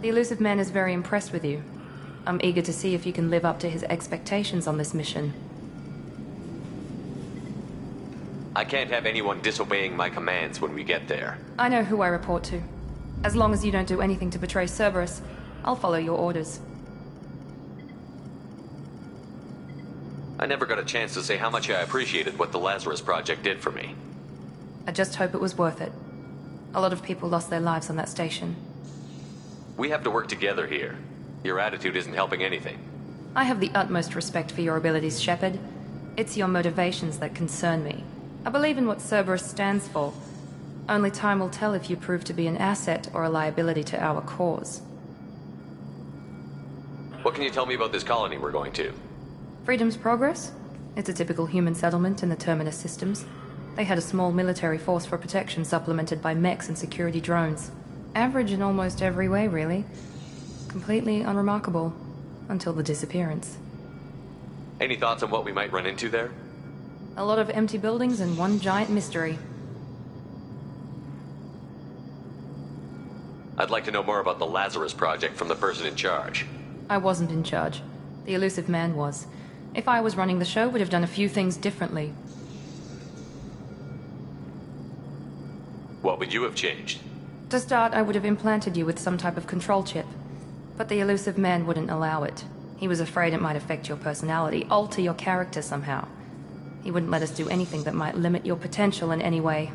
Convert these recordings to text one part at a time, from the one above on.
The Elusive Man is very impressed with you. I'm eager to see if you can live up to his expectations on this mission. I can't have anyone disobeying my commands when we get there. I know who I report to. As long as you don't do anything to betray Cerberus, I'll follow your orders. I never got a chance to say how much I appreciated what the Lazarus Project did for me. I just hope it was worth it. A lot of people lost their lives on that station. We have to work together here. Your attitude isn't helping anything. I have the utmost respect for your abilities, Shepard. It's your motivations that concern me. I believe in what Cerberus stands for. Only time will tell if you prove to be an asset or a liability to our cause. What can you tell me about this colony we're going to? Freedom's Progress? It's a typical human settlement in the Terminus systems. They had a small military force for protection supplemented by mechs and security drones. Average in almost every way, really. Completely unremarkable. Until the disappearance. Any thoughts on what we might run into there? A lot of empty buildings and one giant mystery. I'd like to know more about the Lazarus Project from the person in charge. I wasn't in charge. The Elusive Man was. If I was running the show, would have done a few things differently. What would you have changed? To start, I would have implanted you with some type of control chip. But the Elusive Man wouldn't allow it. He was afraid it might affect your personality, alter your character somehow. He wouldn't let us do anything that might limit your potential in any way.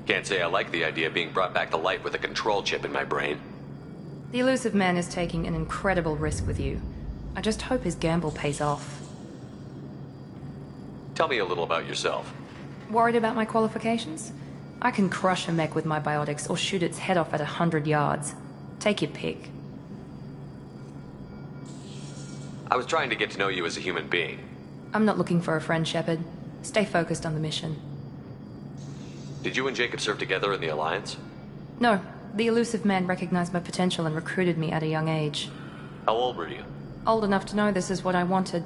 Can't say I like the idea of being brought back to life with a control chip in my brain. The Elusive Man is taking an incredible risk with you. I just hope his gamble pays off. Tell me a little about yourself. Worried about my qualifications? I can crush a mech with my biotics or shoot its head off at 100 yards. Take your pick. I was trying to get to know you as a human being. I'm not looking for a friend, Shepard. Stay focused on the mission. Did you and Jacob serve together in the Alliance? No. The Elusive Man recognized my potential and recruited me at a young age. How old were you? Old enough to know this is what I wanted.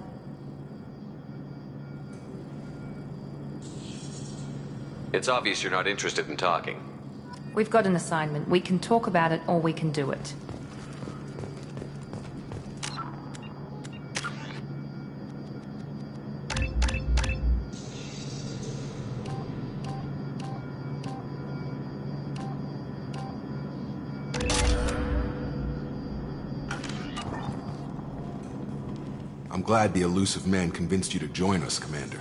It's obvious you're not interested in talking. We've got an assignment. We can talk about it or we can do it. I'm glad the Elusive Man convinced you to join us, Commander.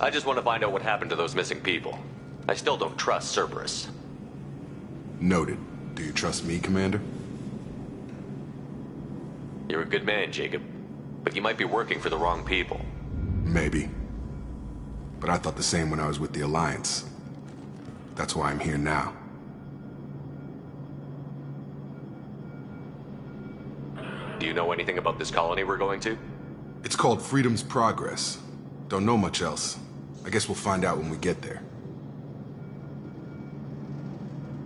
I just want to find out what happened to those missing people. I still don't trust Cerberus. Noted. Do you trust me, Commander? You're a good man, Jacob. But you might be working for the wrong people. Maybe. But I thought the same when I was with the Alliance. That's why I'm here now. Do you know anything about this colony we're going to? It's called Freedom's Progress. Don't know much else. I guess we'll find out when we get there.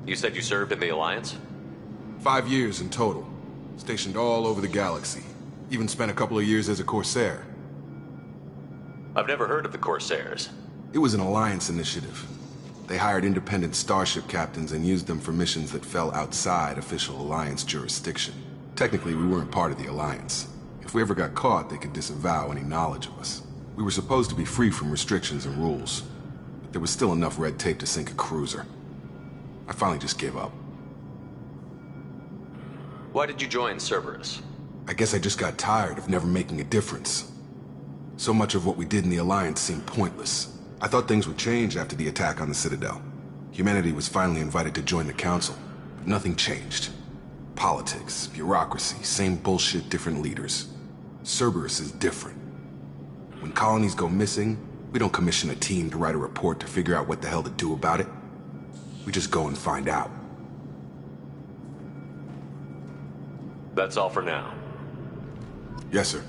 You said you served in the Alliance? 5 years in total. Stationed all over the galaxy. Even spent a couple of years as a Corsair. I've never heard of the Corsairs. It was an Alliance initiative. They hired independent starship captains and used them for missions that fell outside official Alliance jurisdiction. Technically, we weren't part of the Alliance. If we ever got caught, they could disavow any knowledge of us. We were supposed to be free from restrictions and rules, but there was still enough red tape to sink a cruiser. I finally just gave up. Why did you join Cerberus? I guess I just got tired of never making a difference. So much of what we did in the Alliance seemed pointless. I thought things would change after the attack on the Citadel. Humanity was finally invited to join the Council, but nothing changed. Politics, bureaucracy, same bullshit, different leaders. Cerberus is different. When colonies go missing, we don't commission a team to write a report to figure out what the hell to do about it. We just go and find out. That's all for now. Yes, sir.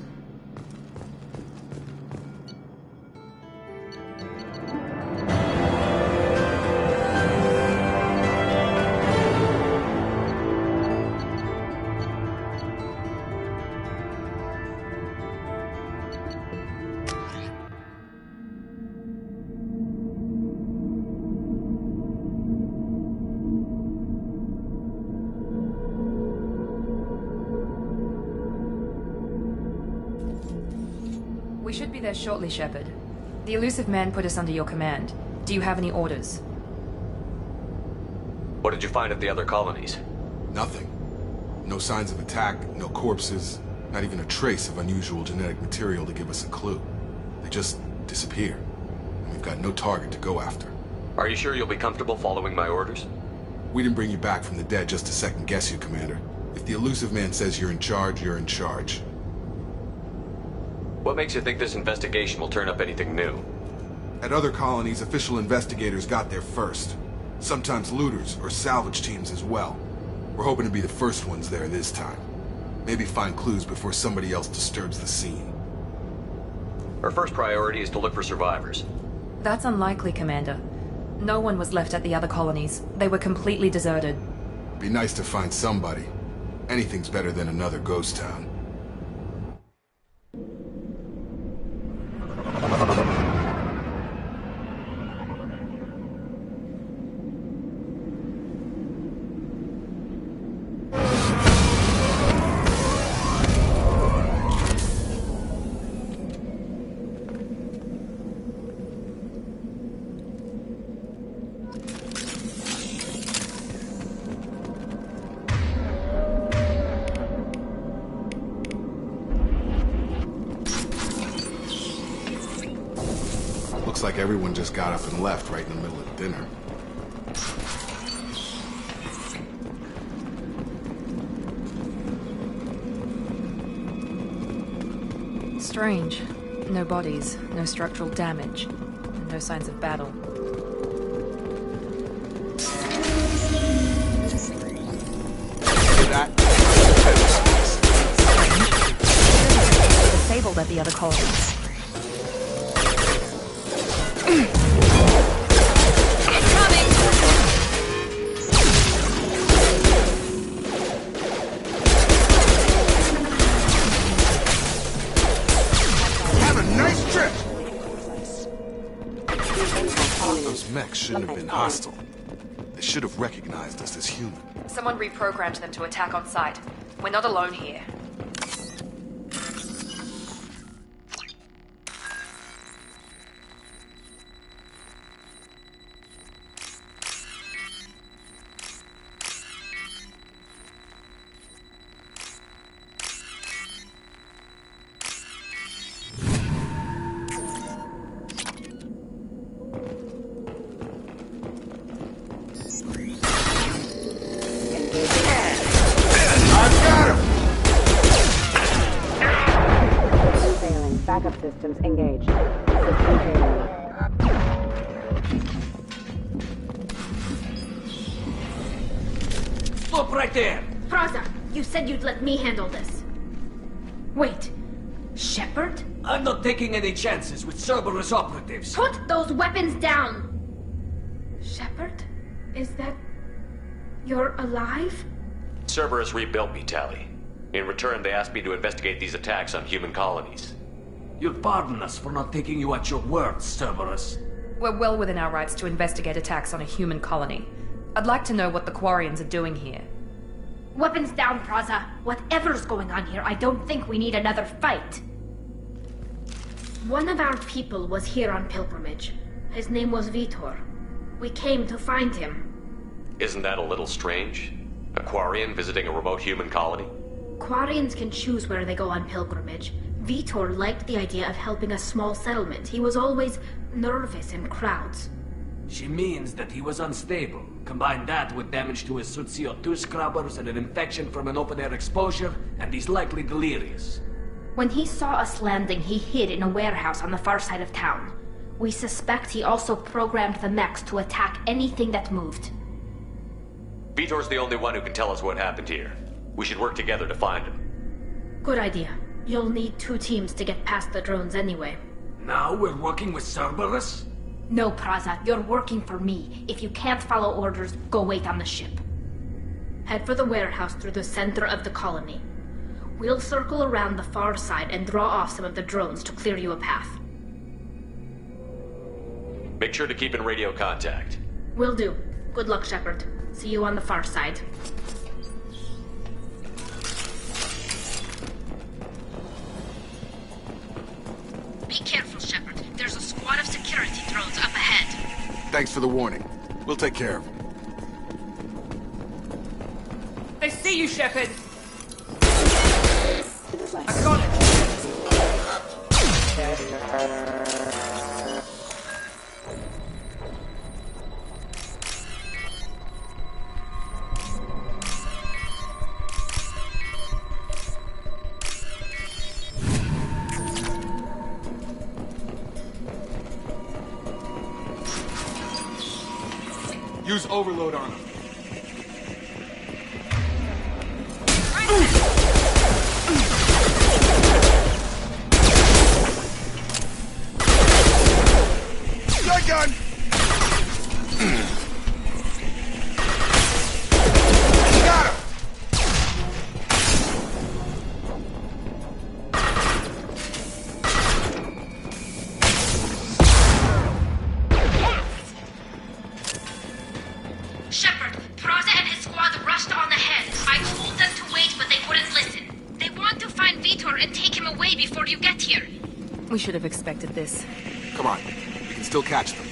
should be there shortly, Shepard. The Elusive Man put us under your command. Do you have any orders? What did you find at the other colonies? Nothing. No signs of attack, no corpses, not even a trace of unusual genetic material to give us a clue. They just disappear. And we've got no target to go after. Are you sure you'll be comfortable following my orders? We didn't bring you back from the dead just to second guess you, Commander. If the Elusive Man says you're in charge, you're in charge. What makes you think this investigation will turn up anything new? At other colonies, official investigators got there first. Sometimes looters or salvage teams as well. We're hoping to be the first ones there this time. Maybe find clues before somebody else disturbs the scene. Our first priority is to look for survivors. That's unlikely, Commander. No one was left at the other colonies. They were completely deserted. Be nice to find somebody. Anything's better than another ghost town. Looks like everyone just got up and left right in the middle of dinner. Strange. No bodies, no structural damage, and no signs of battle. That Disabled at the other colonies. Have a nice trip! Those mechs shouldn't have been hostile. They should have recognized us as human. Someone reprogrammed them to attack on sight. We're not alone here. Backup systems engaged. System failing. Stop right there! Praza, you said you'd let me handle this. Wait, Shepard? I'm not taking any chances with Cerberus operatives. Put those weapons down! Shepard? Is that... you're alive? Cerberus rebuilt me, Tali. In return, they asked me to investigate these attacks on human colonies. You'll pardon us for not taking you at your word, Cerberus. We're well within our rights to investigate attacks on a human colony. I'd like to know what the Quarians are doing here. Weapons down, Praza. Whatever's going on here, I don't think we need another fight. One of our people was here on pilgrimage. His name was Vitor. We came to find him. Isn't that a little strange? A Quarian visiting a remote human colony? Quarians can choose where they go on pilgrimage. Vitor liked the idea of helping a small settlement. He was always nervous in crowds. She means that he was unstable. Combine that with damage to his suit CO2 scrubbers and an infection from an open-air exposure, and he's likely delirious. When he saw us landing, he hid in a warehouse on the far side of town. We suspect he also programmed the mechs to attack anything that moved. Vitor's the only one who can tell us what happened here. We should work together to find him. Good idea. You'll need 2 teams to get past the drones anyway. Now we're working with Cerberus? No, Praza, you're working for me. If you can't follow orders, go wait on the ship. Head for the warehouse through the center of the colony. We'll circle around the far side and draw off some of the drones to clear you a path. Make sure to keep in radio contact. Will do. Good luck, Shepard. See you on the far side. Thanks for the warning. We'll take care of him. They see you, Shepard! I got it! Use overload on him. Gun! Got him! Shepard, Praza and his squad rushed on ahead. I told them to wait, but they wouldn't listen. They want to find Vitor and take him away before you get here. We should have expected this. Come on. We can still catch them.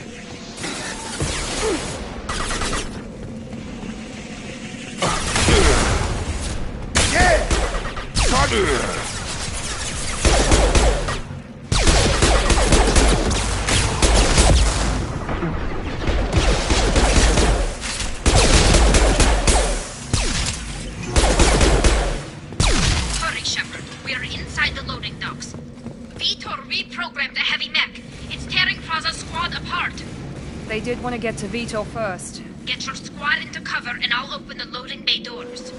Yeah! Target! Hurry, Shepard. We are inside the loading docks. Vitor reprogrammed the heavy mech. It's tearing Praza's squad apart. They did want to get to Vitor first. Get your squad into cover and I'll open the loading bay doors.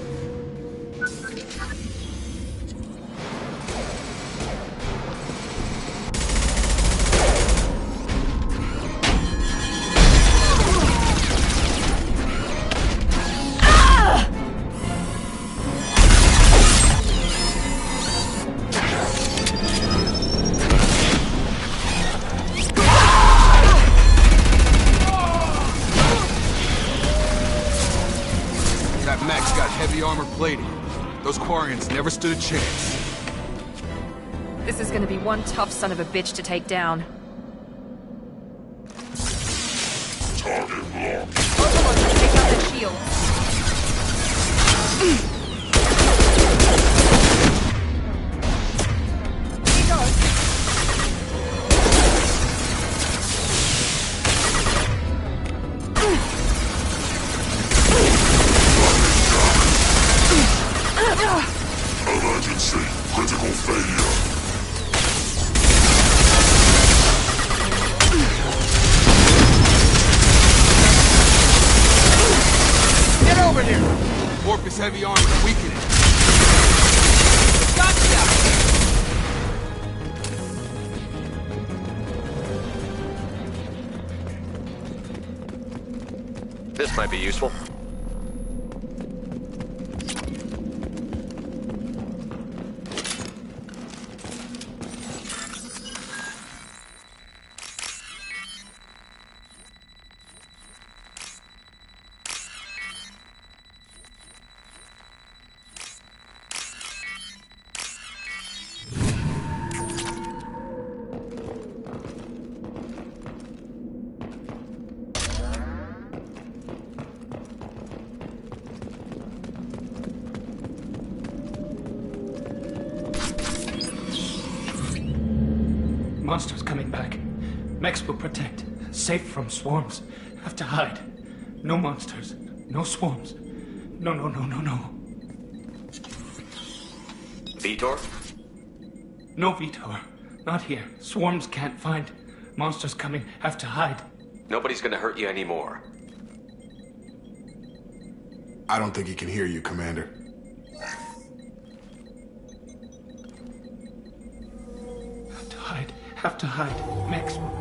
That mech's got heavy armor plating. Those Quarians never stood a chance. This is gonna be one tough son of a bitch to take down. Target locked. Overlord, take out their shields. He goes. Emergency. Critical failure. Get over here! Orcus heavy armor weakening. Gotcha! This might be useful. Monsters coming back. Mechs will protect. Safe from swarms. Have to hide. No monsters. No swarms. No. Vitor? No Vitor. Not here. Swarms can't find. Monsters coming. Have to hide. Nobody's gonna hurt you anymore. I don't think he can hear you, Commander. Have to hide. Have to hide. Mechs will...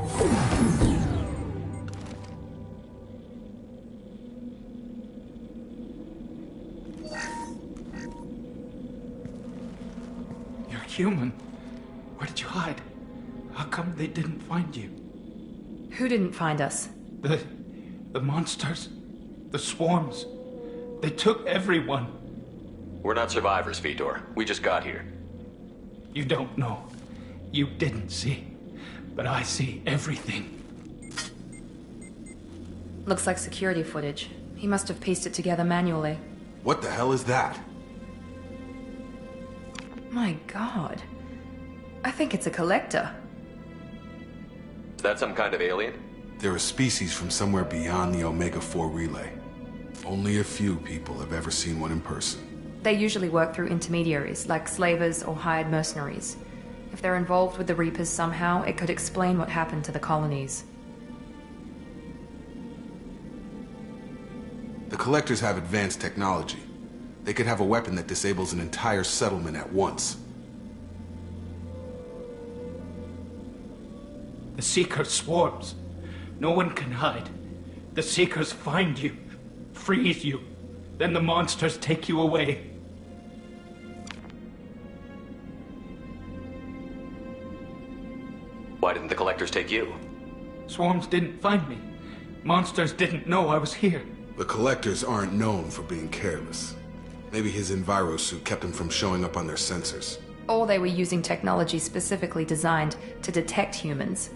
You're human. Where did you hide? How come they didn't find you? Who didn't find us? The monsters. The swarms. They took everyone. We're not survivors, Vitor. We just got here. You don't know. You didn't see. But I see everything. Looks like security footage. He must have pieced it together manually. What the hell is that? My god. I think it's a collector. Is that some kind of alien? They're a species from somewhere beyond the Omega-4 relay. Only a few people have ever seen one in person. They usually work through intermediaries, like slavers or hired mercenaries. If they're involved with the Reapers somehow, it could explain what happened to the colonies. The Collectors have advanced technology. They could have a weapon that disables an entire settlement at once. The Seeker swarms. No one can hide. The Seekers find you, freeze you, then the monsters take you away. Why didn't the Collectors take you? Swarms didn't find me. Monsters didn't know I was here. The Collectors aren't known for being careless. Maybe his Enviro suit kept him from showing up on their sensors. Or they were using technology specifically designed to detect humans.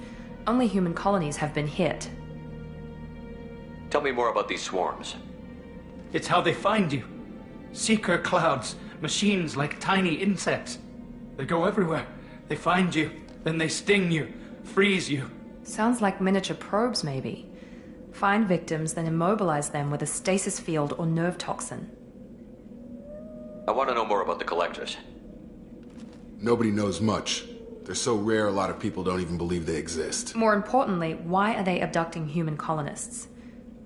Only human colonies have been hit. Tell me more about these swarms. It's how they find you. Seeker clouds, machines like tiny insects. They go everywhere. They find you, then they sting you, freeze you. Sounds like miniature probes, maybe. Find victims, then immobilize them with a stasis field or nerve toxin. I want to know more about the Collectors. Nobody knows much. They're so rare a lot of people don't even believe they exist. More importantly, why are they abducting human colonists?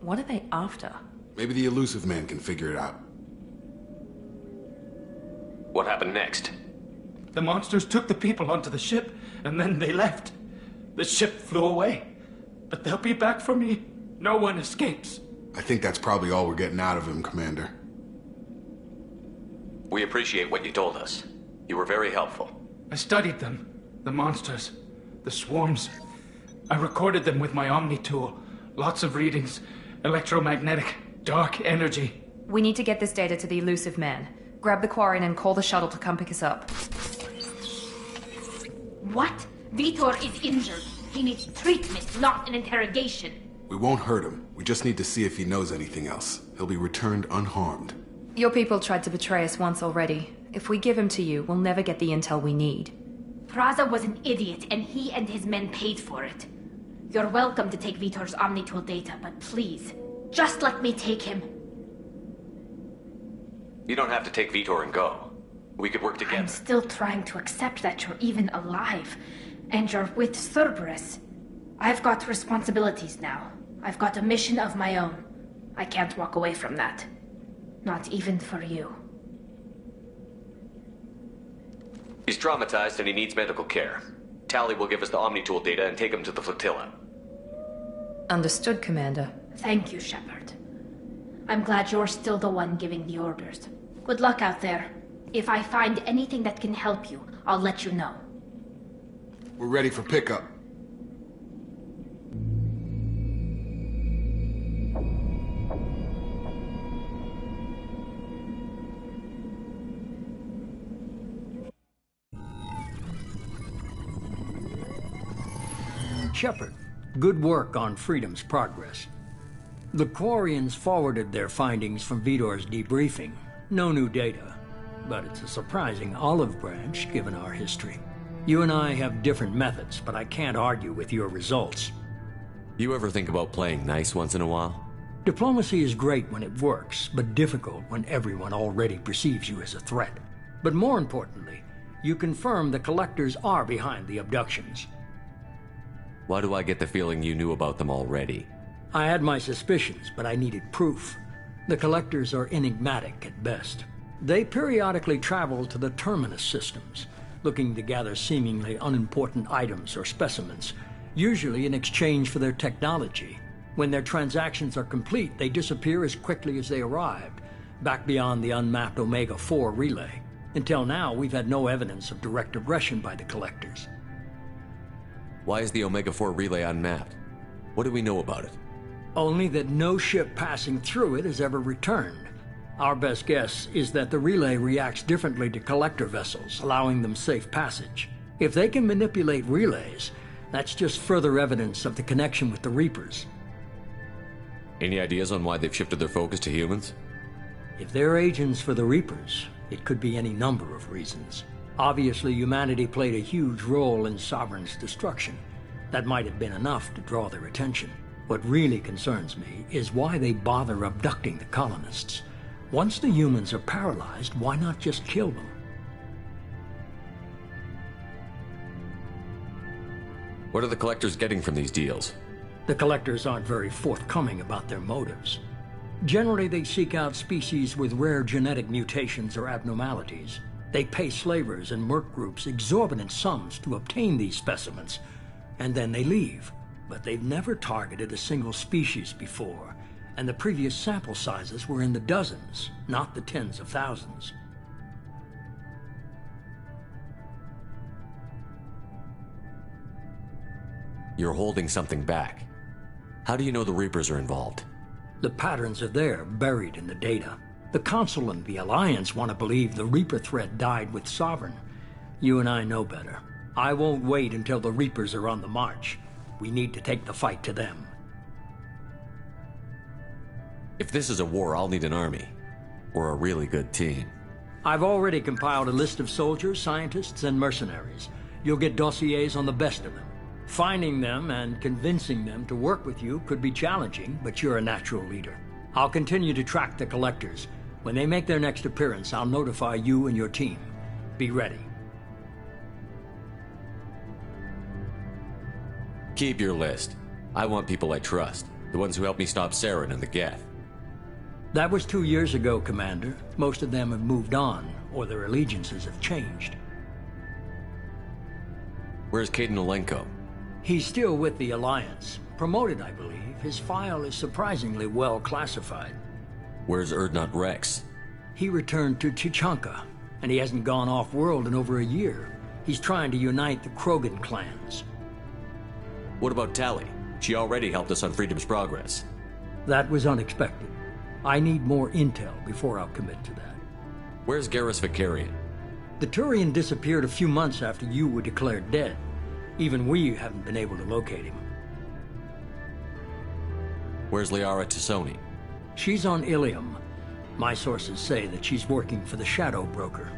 What are they after? Maybe the Elusive Man can figure it out. What happened next? The monsters took the people onto the ship, and then they left. The ship flew away. But they'll be back for me. No one escapes. I think that's probably all we're getting out of him, Commander. We appreciate what you told us. You were very helpful. I studied them. The monsters. The swarms. I recorded them with my Omni tool. Lots of readings. Electromagnetic. Dark energy. We need to get this data to the Elusive Man. Grab the Quarian and call the shuttle to come pick us up. What? Vitor is injured. He needs treatment, not an interrogation. We won't hurt him. We just need to see if he knows anything else. He'll be returned unharmed. Your people tried to betray us once already. If we give him to you, we'll never get the intel we need. Praza was an idiot, and he and his men paid for it. You're welcome to take Vitor's Omnitool data, but please, just let me take him. You don't have to take Vitor and go. We could work together. I'm still trying to accept that you're even alive, and you're with Cerberus. I've got responsibilities now. I've got a mission of my own. I can't walk away from that. Not even for you. He's traumatized and he needs medical care. Tali will give us the Omnitool data and take him to the flotilla. Understood, Commander. Thank you, Shepard. I'm glad you're still the one giving the orders. Good luck out there. If I find anything that can help you, I'll let you know. We're ready for pickup. Shepard, good work on Freedom's progress. The Quarians forwarded their findings from Vitor's debriefing. No new data, but it's a surprising olive branch given our history. You and I have different methods, but I can't argue with your results. You ever think about playing nice once in a while? Diplomacy is great when it works, but difficult when everyone already perceives you as a threat. But more importantly, you confirm the Collectors are behind the abductions. Why do I get the feeling you knew about them already? I had my suspicions, but I needed proof. The Collectors are enigmatic at best. They periodically travel to the Terminus systems, looking to gather seemingly unimportant items or specimens, usually in exchange for their technology. When their transactions are complete, they disappear as quickly as they arrived, back beyond the unmapped Omega-4 relay. Until now, we've had no evidence of direct aggression by the Collectors. Why is the Omega-4 relay unmapped? What do we know about it? Only that no ship passing through it has ever returned. Our best guess is that the relay reacts differently to Collector vessels, allowing them safe passage. If they can manipulate relays, that's just further evidence of the connection with the Reapers. Any ideas on why they've shifted their focus to humans? If they're agents for the Reapers, it could be any number of reasons. Obviously, humanity played a huge role in Sovereign's destruction. That might have been enough to draw their attention. What really concerns me is why they bother abducting the colonists. Once the humans are paralyzed, why not just kill them? What are the Collectors getting from these deals? The Collectors aren't very forthcoming about their motives. Generally, they seek out species with rare genetic mutations or abnormalities. They pay slavers and merc groups exorbitant sums to obtain these specimens, and then they leave. But they've never targeted a single species before, and the previous sample sizes were in the dozens, not the tens of thousands. You're holding something back. How do you know the Reapers are involved? The patterns are there, buried in the data. The Council and the Alliance want to believe the Reaper threat died with Sovereign. You and I know better. I won't wait until the Reapers are on the march. We need to take the fight to them. If this is a war, I'll need an army. Or a really good team. I've already compiled a list of soldiers, scientists, and mercenaries. You'll get dossiers on the best of them. Finding them and convincing them to work with you could be challenging, but you're a natural leader. I'll continue to track the Collectors. When they make their next appearance, I'll notify you and your team. Be ready. Keep your list. I want people I trust. The ones who helped me stop Saren and the Geth. That was 2 years ago, Commander. Most of them have moved on, or their allegiances have changed. Where's Kaidan Alenko? He's still with the Alliance. Promoted, I believe. His file is surprisingly well classified. Where's Urdnot Rex? He returned to Chichanka, and he hasn't gone off-world in over a year. He's trying to unite the Krogan clans. What about Tali? She already helped us on Freedom's Progress. That was unexpected. I need more intel before I'll commit to that. Where's Garrus Vakarian? The Turian disappeared a few months after you were declared dead. Even we haven't been able to locate him. Where's Liara T'Soni? She's on Ilium. My sources say that she's working for the Shadow Broker.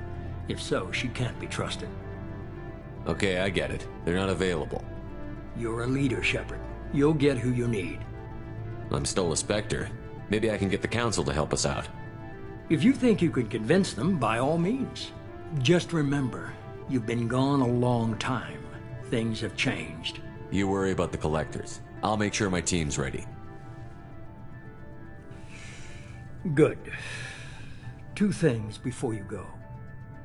If so, she can't be trusted. Okay, I get it. They're not available. You're a leader, Shepard. You'll get who you need. I'm still a Spectre. Maybe I can get the Council to help us out. If you think you can convince them, by all means. Just remember, you've been gone a long time. Things have changed. You worry about the Collectors. I'll make sure my team's ready. Good. 2 things before you go.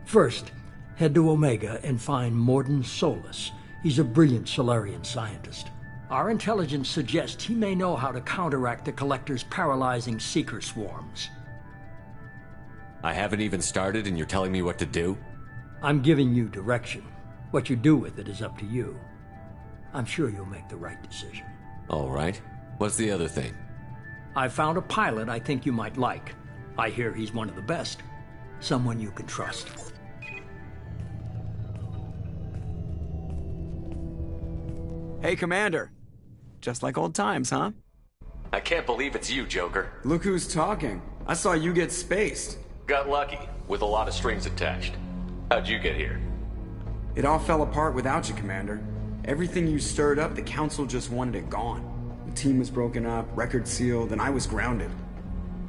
First, head to Omega and find Mordin Solus. He's a brilliant Solarian scientist. Our intelligence suggests he may know how to counteract the Collector's paralyzing Seeker swarms. I haven't even started and you're telling me what to do? I'm giving you direction. What you do with it is up to you. I'm sure you'll make the right decision. All right. What's the other thing? I found a pilot I think you might like. I hear he's one of the best. Someone you can trust. Hey, Commander. Just like old times, huh? I can't believe it's you, Joker. Look who's talking. I saw you get spaced. Got lucky, with a lot of strings attached. How'd you get here? It all fell apart without you, Commander. Everything you stirred up, the Council just wanted it gone. The team was broken up, record sealed, and I was grounded.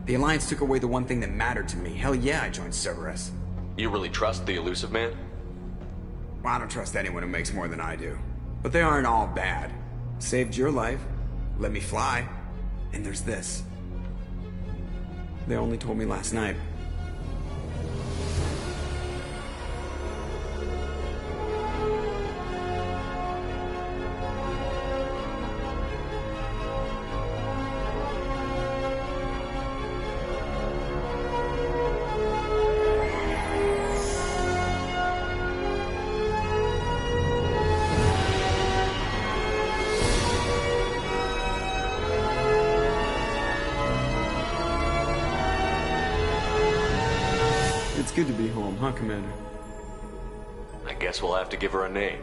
The Alliance took away the one thing that mattered to me. Hell yeah, I joined Cerberus. You really trust the Illusive Man? Well, I don't trust anyone who makes more than I do. But they aren't all bad. Saved your life, let me fly, and there's this. They only told me last night. It's good to be home, huh, Commander? I guess we'll have to give her a name.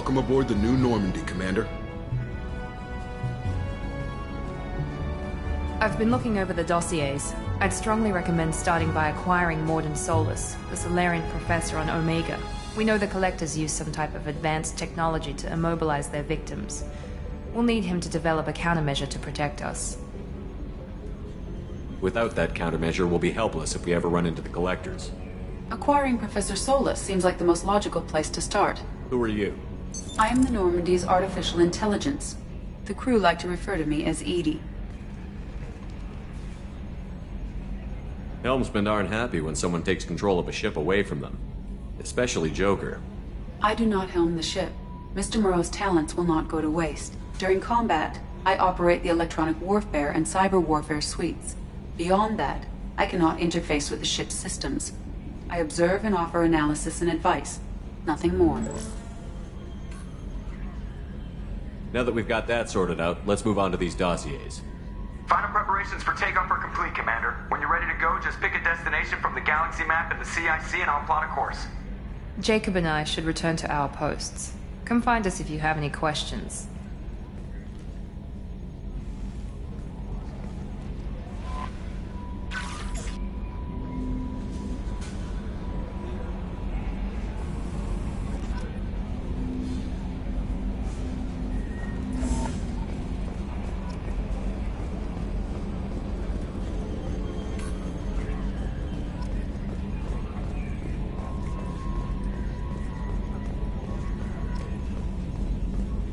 Welcome aboard the new Normandy, Commander. I've been looking over the dossiers. I'd strongly recommend starting by acquiring Morden Solus, the Solarian professor on Omega. We know the Collectors use some type of advanced technology to immobilize their victims. We'll need him to develop a countermeasure to protect us. Without that countermeasure, we'll be helpless if we ever run into the Collectors. Acquiring Professor Solus seems like the most logical place to start. Who are you? I am the Normandy's artificial intelligence. The crew like to refer to me as Edie. Helmsmen aren't happy when someone takes control of a ship away from them. Especially Joker. I do not helm the ship. Mr. Moreau's talents will not go to waste. During combat, I operate the electronic warfare and cyber warfare suites. Beyond that, I cannot interface with the ship's systems. I observe and offer analysis and advice. Nothing more. Now that we've got that sorted out, let's move on to these dossiers. Final preparations for takeoff are complete, Commander. When you're ready to go, just pick a destination from the galaxy map and the CIC and I'll plot a course. Jacob and I should return to our posts. Come find us if you have any questions.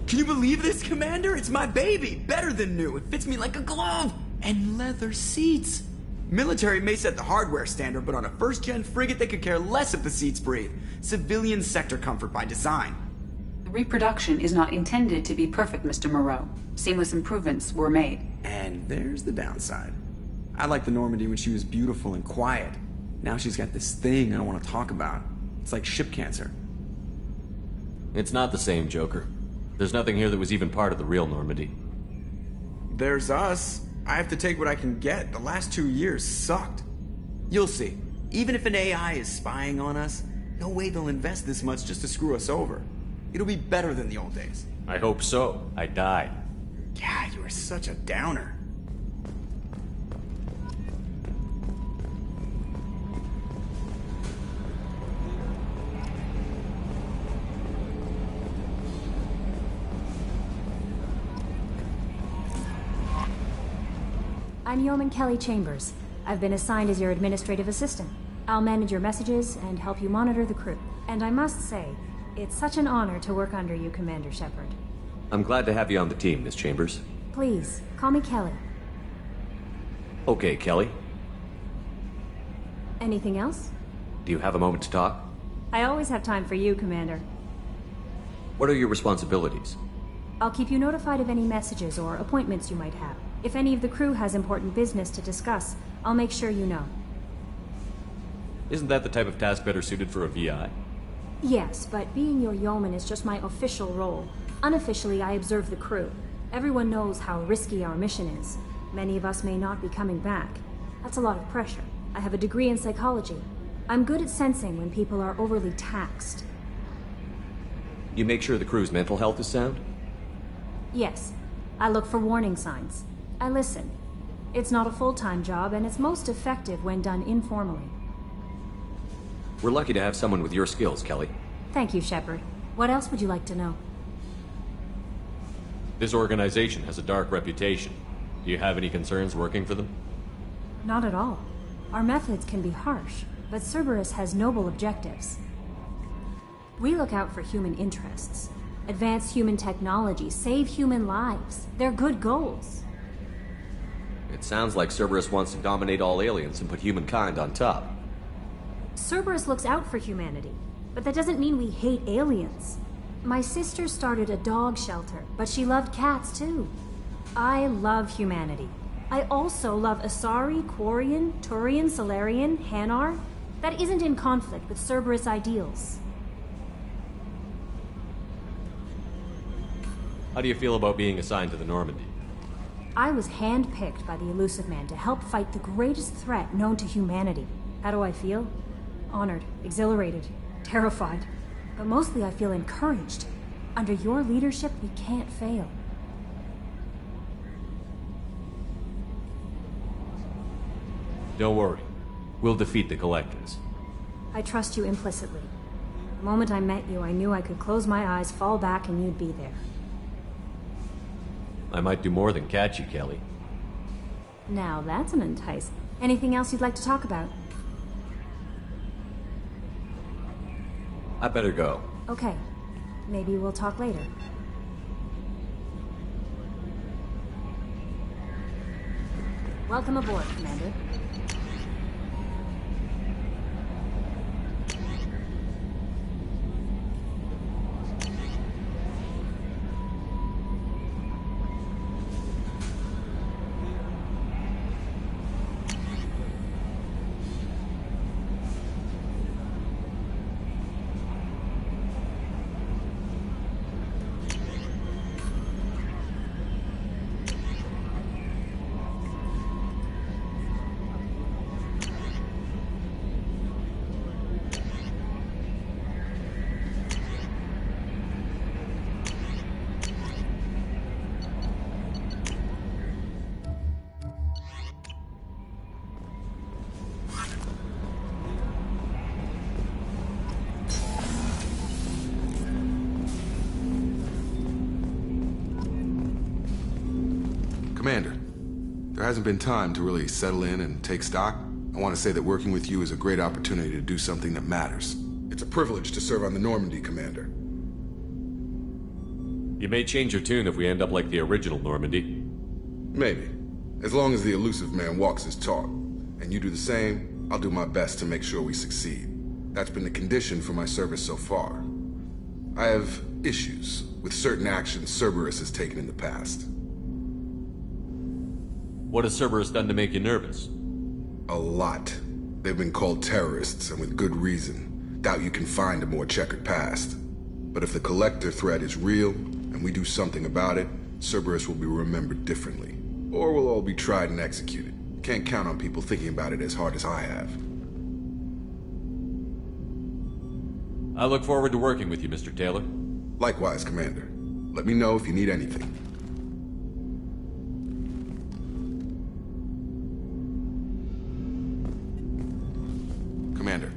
Can you believe this, Commander? It's my baby! Better than new. It fits me like a glove! And leather seats! Military may set the hardware standard, but on a first-gen frigate they could care less if the seats breathe. Civilian sector comfort by design. The reproduction is not intended to be perfect, Mr. Moreau. Seamless improvements were made. And there's the downside. I liked the Normandy when she was beautiful and quiet. Now she's got this thing I don't want to talk about. It's like ship cancer. It's not the same, Joker. There's nothing here that was even part of the real Normandy. There's us. I have to take what I can get. The last 2 years sucked. You'll see. Even if an AI is spying on us, no way they'll invest this much just to screw us over. It'll be better than the old days. I hope so. I died. God, you are such a downer. I'm Yeoman Kelly Chambers. I've been assigned as your administrative assistant. I'll manage your messages and help you monitor the crew. And I must say, it's such an honor to work under you, Commander Shepard. I'm glad to have you on the team, Miss Chambers. Please, call me Kelly. Okay, Kelly. Anything else? Do you have a moment to talk? I always have time for you, Commander. What are your responsibilities? I'll keep you notified of any messages or appointments you might have. If any of the crew has important business to discuss, I'll make sure you know. Isn't that the type of task better suited for a VI? Yes, but being your yeoman is just my official role. Unofficially, I observe the crew. Everyone knows how risky our mission is. Many of us may not be coming back. That's a lot of pressure. I have a degree in psychology. I'm good at sensing when people are overly taxed. You make sure the crew's mental health is sound? Yes. I look for warning signs. I listen. It's not a full-time job, and it's most effective when done informally. We're lucky to have someone with your skills, Kelly. Thank you, Shepard. What else would you like to know? This organization has a dark reputation. Do you have any concerns working for them? Not at all. Our methods can be harsh, but Cerberus has noble objectives. We look out for human interests. Advance human technology, save human lives. They're good goals. It sounds like Cerberus wants to dominate all aliens and put humankind on top. Cerberus looks out for humanity, but that doesn't mean we hate aliens. My sister started a dog shelter, but she loved cats too. I love humanity. I also love Asari, Quarian, Turian, Solarian, Hanar. That isn't in conflict with Cerberus ideals. How do you feel about being assigned to the Normandy? I was handpicked by the Illusive Man to help fight the greatest threat known to humanity. How do I feel? Honored, exhilarated, terrified. But mostly I feel encouraged. Under your leadership, we can't fail. Don't worry. We'll defeat the Collectors. I trust you implicitly. The moment I met you, I knew I could close my eyes, fall back, and you'd be there. I might do more than catch you, Kelly. Now that's an entice. Anything else you'd like to talk about? I better go. Okay. Maybe we'll talk later. Welcome aboard, Commander. Commander, there hasn't been time to really settle in and take stock. I want to say that working with you is a great opportunity to do something that matters. It's a privilege to serve on the Normandy, Commander. You may change your tune if we end up like the original Normandy. Maybe. As long as the elusive man walks his talk, and you do the same, I'll do my best to make sure we succeed. That's been the condition for my service so far. I have issues with certain actions Cerberus has taken in the past. What has Cerberus done to make you nervous? A lot. They've been called terrorists, and with good reason. Doubt you can find a more checkered past. But if the Collector threat is real, and we do something about it, Cerberus will be remembered differently. Or we'll all be tried and executed. Can't count on people thinking about it as hard as I have. I look forward to working with you, Mr. Taylor. Likewise, Commander. Let me know if you need anything. Commander,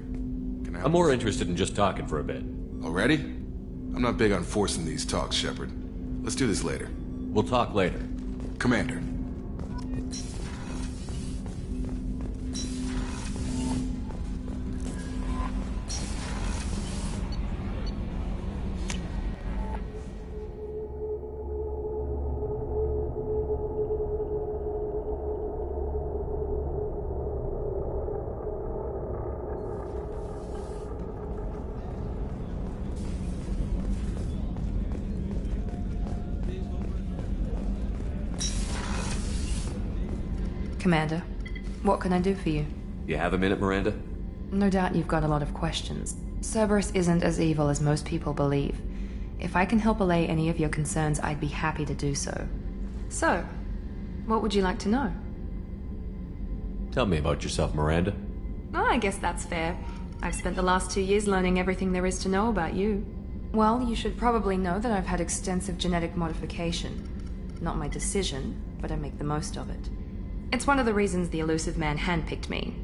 can I help I'm more you? interested in just talking for a bit. Already? I'm not big on forcing these talks, Shepard. Let's do this later. We'll talk later. Commander. Commander, what can I do for you? You have a minute, Miranda? No doubt you've got a lot of questions. Cerberus isn't as evil as most people believe. If I can help allay any of your concerns, I'd be happy to do so. So, what would you like to know? Tell me about yourself, Miranda. Oh, I guess that's fair. I've spent the last 2 years learning everything there is to know about you. Well, you should probably know that I've had extensive genetic modification. Not my decision, but I make the most of it. It's one of the reasons the elusive man handpicked me.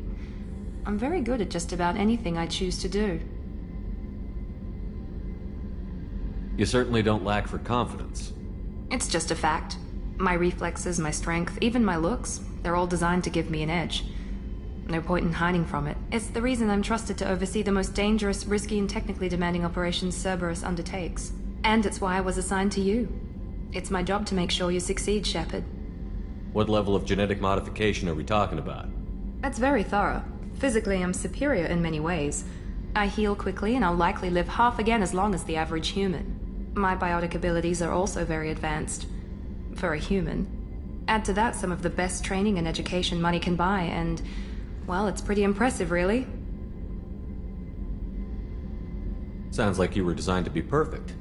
I'm very good at just about anything I choose to do. You certainly don't lack for confidence. It's just a fact. My reflexes, my strength, even my looks, they're all designed to give me an edge. No point in hiding from it. It's the reason I'm trusted to oversee the most dangerous, risky, and technically demanding operations Cerberus undertakes. And it's why I was assigned to you. It's my job to make sure you succeed, Shepard. What level of genetic modification are we talking about? That's very thorough. Physically, I'm superior in many ways. I heal quickly, and I'll likely live half again as long as the average human. My biotic abilities are also very advanced. For a human. Add to that some of the best training and education money can buy, and, well, it's pretty impressive, really. Sounds like you were designed to be perfect.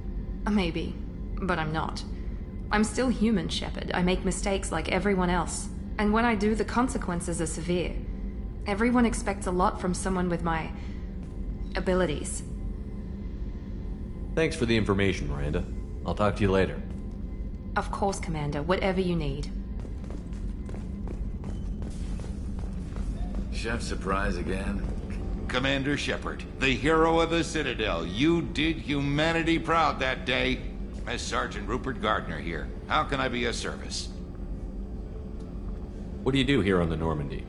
Maybe, but I'm not. I'm still human, Shepard. I make mistakes like everyone else. And when I do, the consequences are severe. Everyone expects a lot from someone with my abilities. Thanks for the information, Miranda. I'll talk to you later. Of course, Commander. Whatever you need. Chef surprise again? Commander Shepard, the hero of the Citadel. You did humanity proud that day. As Sergeant Rupert Gardner here. How can I be of service? What do you do here on the Normandy?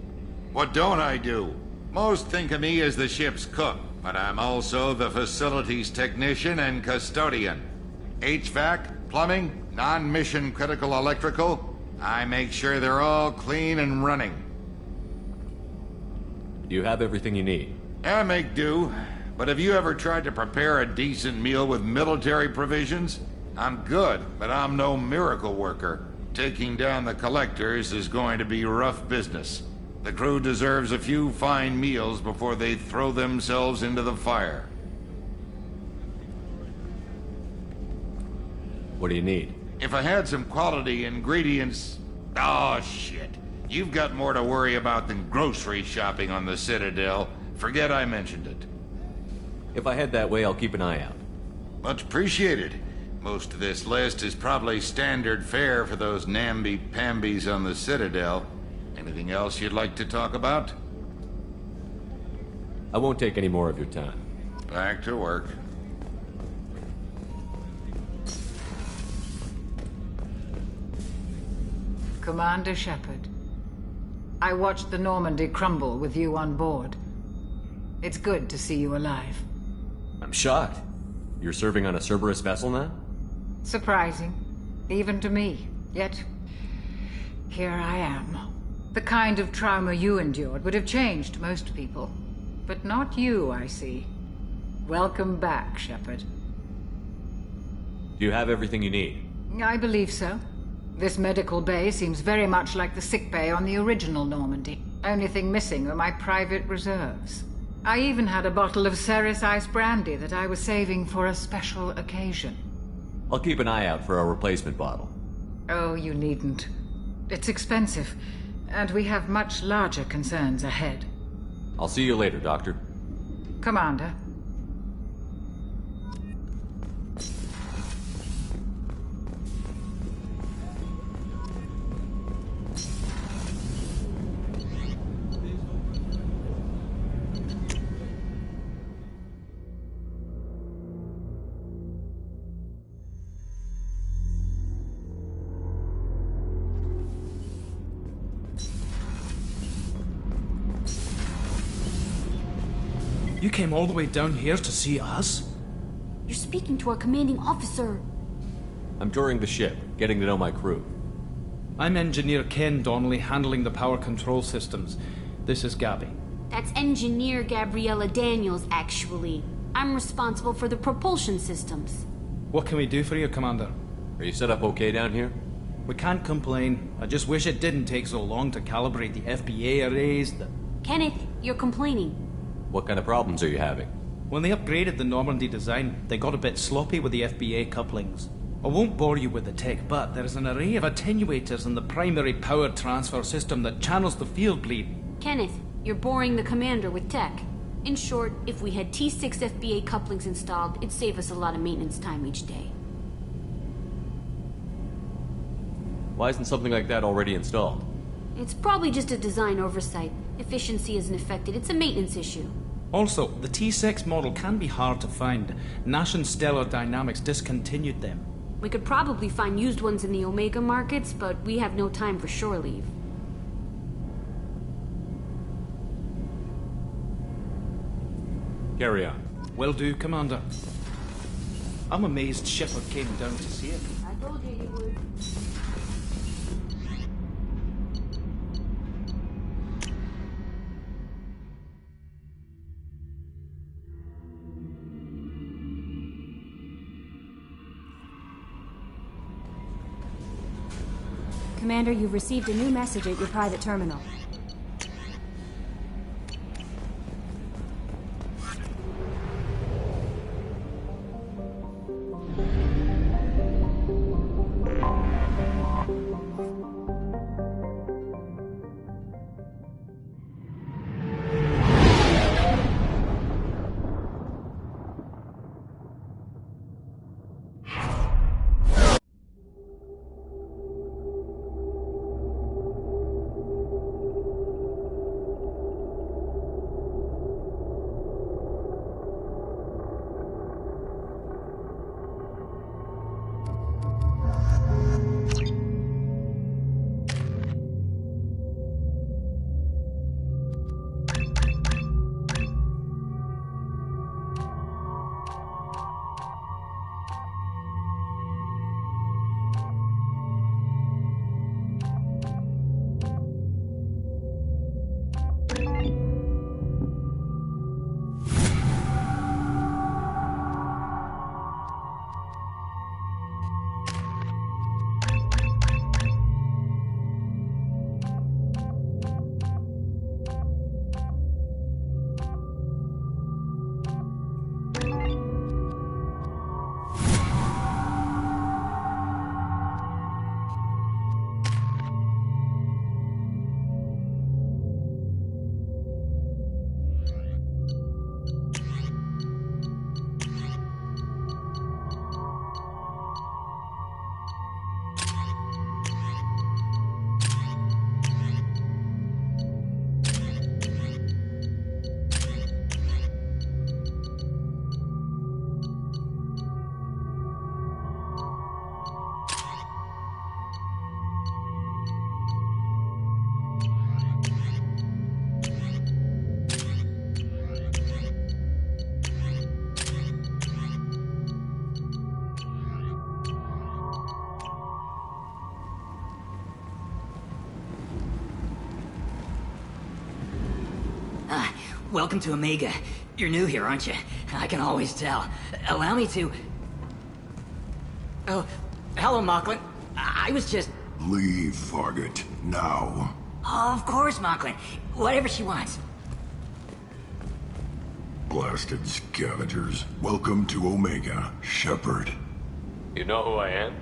What don't I do? Most think of me as the ship's cook, but I'm also the facilities technician and custodian. HVAC, plumbing, non-mission critical electrical. I make sure they're all clean and running. Do you have everything you need? I make do. But have you ever tried to prepare a decent meal with military provisions? I'm good, but I'm no miracle worker. Taking down the collectors is going to be rough business. The crew deserves a few fine meals before they throw themselves into the fire. What do you need? If I had some quality ingredients... Oh, shit. You've got more to worry about than grocery shopping on the Citadel. Forget I mentioned it. If I head that way, I'll keep an eye out. Much appreciated. Most of this list is probably standard fare for those namby-pambies on the Citadel. Anything else you'd like to talk about? I won't take any more of your time. Back to work. Commander Shepard, I watched the Normandy crumble with you on board. It's good to see you alive. I'm shocked. You're serving on a Cerberus vessel now? Surprising, even to me. Yet, here I am. The kind of trauma you endured would have changed most people. But not you, I see. Welcome back, Shepard. Do you have everything you need? I believe so. This medical bay seems very much like the sick bay on the original Normandy. Only thing missing are my private reserves. I even had a bottle of Ceres Ice Brandy that I was saving for a special occasion. I'll keep an eye out for a replacement bottle. Oh, you needn't. It's expensive, and we have much larger concerns ahead. I'll see you later, Doctor. Commander. You came all the way down here to see us? You're speaking to our commanding officer. I'm touring the ship, getting to know my crew. I'm Engineer Ken Donnelly, handling the power control systems. This is Gabby. That's Engineer Gabriella Daniels, actually. I'm responsible for the propulsion systems. What can we do for you, Commander? Are you set up okay down here? We can't complain. I just wish it didn't take so long to calibrate the FBA arrays. Kenneth, you're complaining. What kind of problems are you having? When they upgraded the Normandy design, they got a bit sloppy with the FBA couplings. I won't bore you with the tech, but there's an array of attenuators in the primary power transfer system that channels the field bleed. Kenneth, you're boring the commander with tech. In short, if we had T6 FBA couplings installed, it'd save us a lot of maintenance time each day. Why isn't something like that already installed? It's probably just a design oversight. Efficiency isn't affected. It's a maintenance issue. Also, the T6 model can be hard to find. Nash and Stellar Dynamics discontinued them. We could probably find used ones in the Omega markets, but we have no time for shore leave. Carry on. Will do, Commander. I'm amazed Shepard came down to see it. I told you he would. Commander, you've received a new message at your private terminal. Welcome to Omega. You're new here, aren't you? I can always tell. Allow me to... Oh, hello, Mocklin. I was just... Leave, Fargate. Now. Of course, Mocklin. Whatever she wants. Blasted scavengers. Welcome to Omega, Shepard. You know who I am?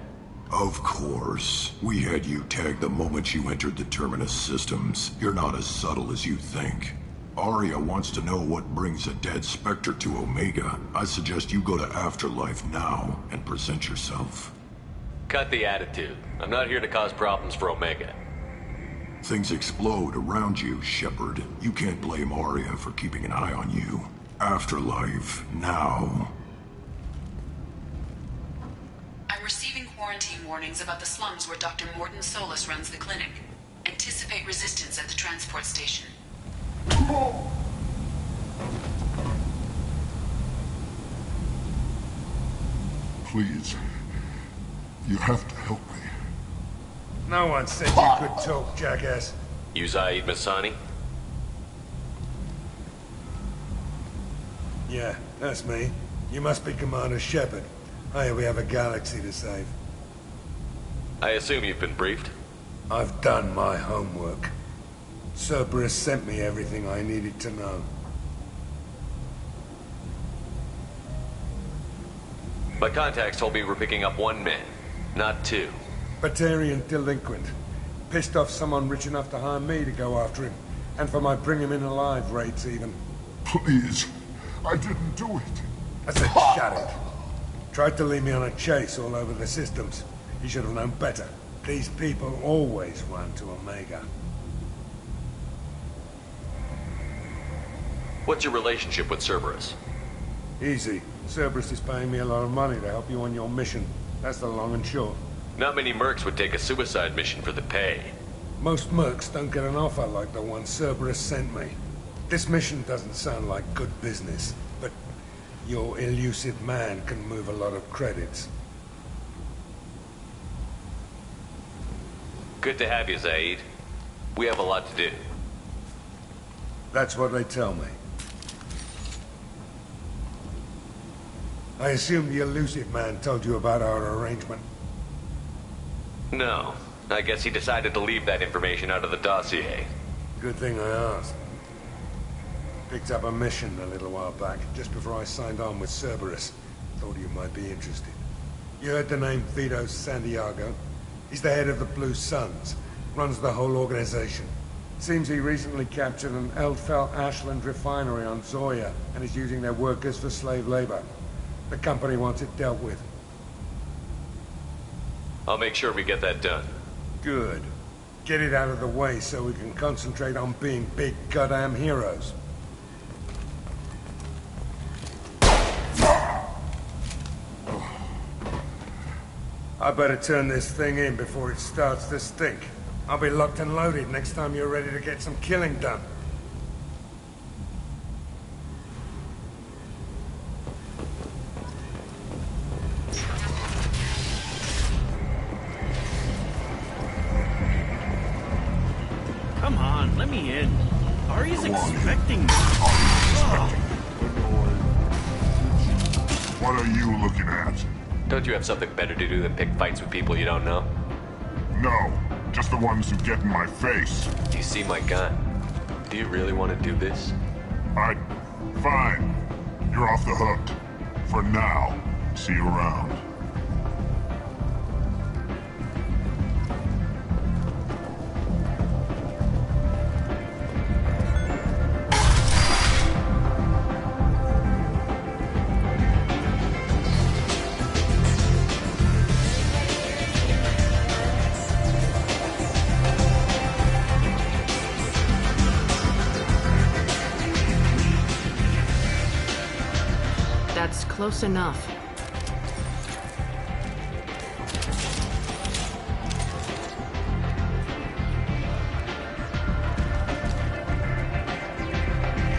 Of course. We had you tagged the moment you entered the Terminus systems. You're not as subtle as you think. Aria wants to know what brings a dead Spectre to Omega. I suggest you go to Afterlife now and present yourself. Cut the attitude. I'm not here to cause problems for Omega. Things explode around you, Shepard. You can't blame Aria for keeping an eye on you. Afterlife, now. I'm receiving quarantine warnings about the slums where Dr. Morton Solus runs the clinic. Anticipate resistance at the transport station. Please. You have to help me. No one said you could talk, jackass. You Zaid Masani? Yeah, that's me. You must be Commander Shepard. Hey, we have a galaxy to save. I assume you've been briefed? I've done my homework. Cerberus sent me everything I needed to know. My contacts told me we're picking up one man, not two. Batarian delinquent. Pissed off someone rich enough to hire me to go after him. And for my bring him in alive rates even. Please. I didn't do it. I said shut it. Tried to lead me on a chase all over the systems. He should have known better. These people always run to Omega. What's your relationship with Cerberus? Easy. Cerberus is paying me a lot of money to help you on your mission. That's the long and short. Not many mercs would take a suicide mission for the pay. Most mercs don't get an offer like the one Cerberus sent me. This mission doesn't sound like good business, but your elusive man can move a lot of credits. Good to have you, Zaid. We have a lot to do. That's what they tell me. I assume the elusive man told you about our arrangement. No. I guess he decided to leave that information out of the dossier. Good thing I asked. Picked up a mission a little while back, just before I signed on with Cerberus. Thought you might be interested. You heard the name Vito Santiago? He's the head of the Blue Suns. Runs the whole organization. Seems he recently captured an Eldfell Ashland refinery on Zoya and is using their workers for slave labor. The company wants it dealt with. I'll make sure we get that done. Good. Get it out of the way so we can concentrate on being big goddamn heroes. I better turn this thing in before it starts to stink. I'll be locked and loaded next time you're ready to get some killing done. Come on, let me in. Aria's expecting me. What are you looking at? Don't you have something better to do than pick fights with people you don't know? No, just the ones who get in my face. Do you see my gun? Do you really want to do this? Fine. You're off the hook. For now. See you around. That's close enough.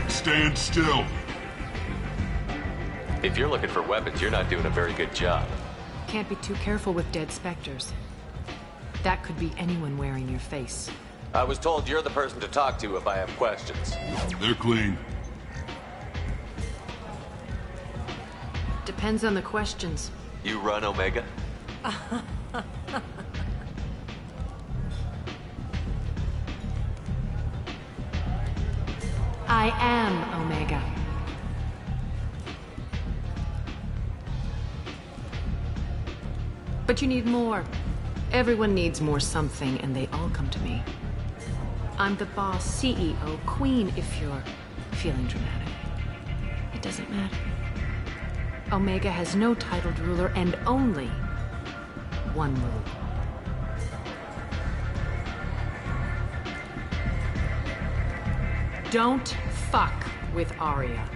Stand still. If you're looking for weapons, you're not doing a very good job. Can't be too careful with dead specters. That could be anyone wearing your face. I was told you're the person to talk to if I have questions. They're clean. Depends on the questions. You run Omega? I am Omega. But you need more. Everyone needs more something, and they all come to me. I'm the boss, CEO, queen, if you're feeling dramatic. It doesn't matter. Omega has no titled ruler and only one rule. Don't fuck with Aria.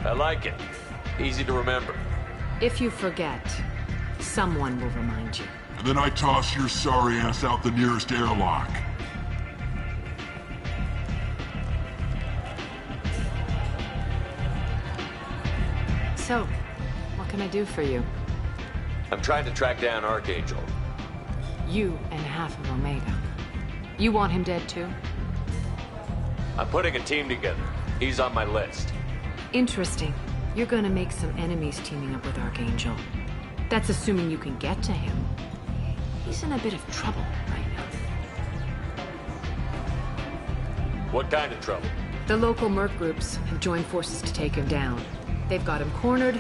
I like it. Easy to remember. If you forget, someone will remind you. And then I toss your sorry ass out the nearest airlock. So, what can I do for you? I'm trying to track down Archangel. You and half of Omega. You want him dead too? I'm putting a team together. He's on my list. Interesting. You're gonna make some enemies teaming up with Archangel. That's assuming you can get to him. He's in a bit of trouble right now. What kind of trouble? The local merc groups have joined forces to take him down. They've got him cornered,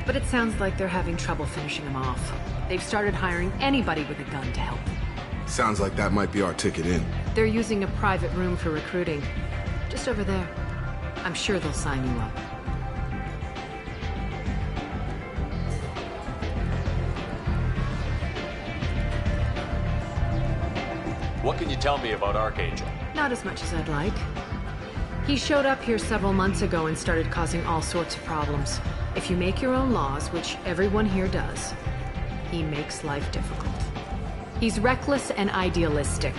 but it sounds like they're having trouble finishing him off. They've started hiring anybody with a gun to help. Sounds like that might be our ticket in. They're using a private room for recruiting. Just over there. I'm sure they'll sign you up. What can you tell me about Archangel? Not as much as I'd like. He showed up here several months ago and started causing all sorts of problems. If you make your own laws, which everyone here does, he makes life difficult. He's reckless and idealistic,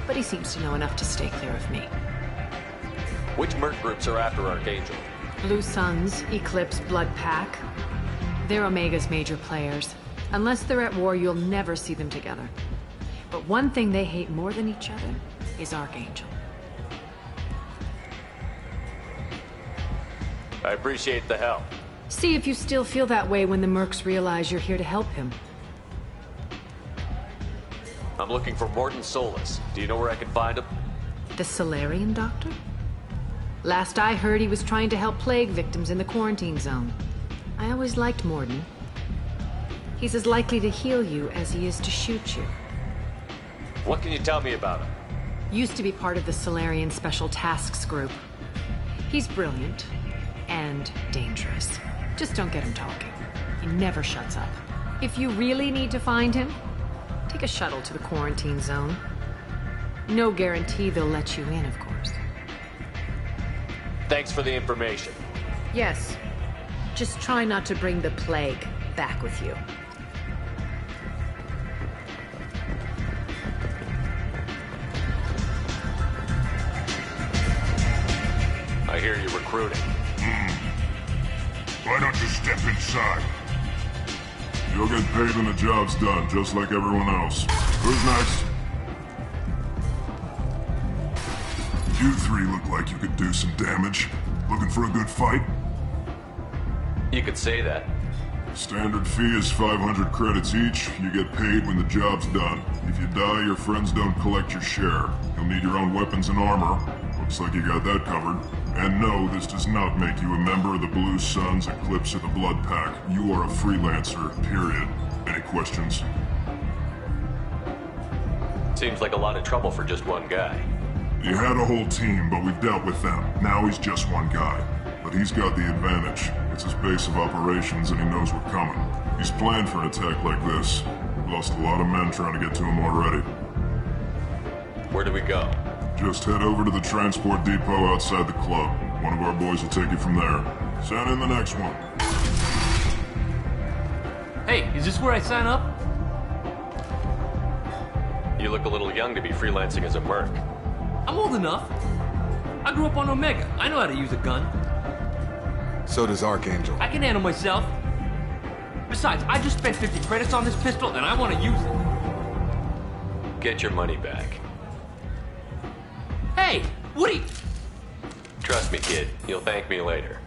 but he seems to know enough to stay clear of me. Which merc groups are after Archangel? Blue Suns, Eclipse, Blood Pack. They're Omega's major players. Unless they're at war, you'll never see them together. But one thing they hate more than each other is Archangel. I appreciate the help. See if you still feel that way when the mercs realize you're here to help him. I'm looking for Morton Solus. Do you know where I can find him? The Solarian doctor? Last I heard, he was trying to help plague victims in the quarantine zone. I always liked Morton. He's as likely to heal you as he is to shoot you. What can you tell me about him? Used to be part of the Solarian Special Tasks Group. He's brilliant and dangerous. Just don't get him talking. He never shuts up. If you really need to find him, take a shuttle to the quarantine zone. No guarantee they'll let you in, of course. Thanks for the information. Yes. Just try not to bring the plague back with you. I hear you recruiting. Why don't you step inside? You'll get paid when the job's done, just like everyone else. Who's next? You three look like you could do some damage. Looking for a good fight? You could say that. Standard fee is 500 credits each. You get paid when the job's done. If you die, your friends don't collect your share. You'll need your own weapons and armor. Looks like you got that covered. And no, this does not make you a member of the Blue Suns, Eclipse, or the Blood Pack. You are a freelancer, period. Any questions? Seems like a lot of trouble for just one guy. You had a whole team, but we've dealt with them. Now he's just one guy. But he's got the advantage. It's his base of operations and he knows we're coming. He's planned for an attack like this. We've lost a lot of men trying to get to him already. Where do we go? Just head over to the transport depot outside the club. One of our boys will take you from there. Send in the next one. Hey, is this where I sign up? You look a little young to be freelancing as a merc. I'm old enough. I grew up on Omega. I know how to use a gun. So does Archangel. I can handle myself. Besides, I just spent 50 credits on this pistol and I want to use it. Get your money back. Hey, Woody! Trust me, kid. You'll thank me later.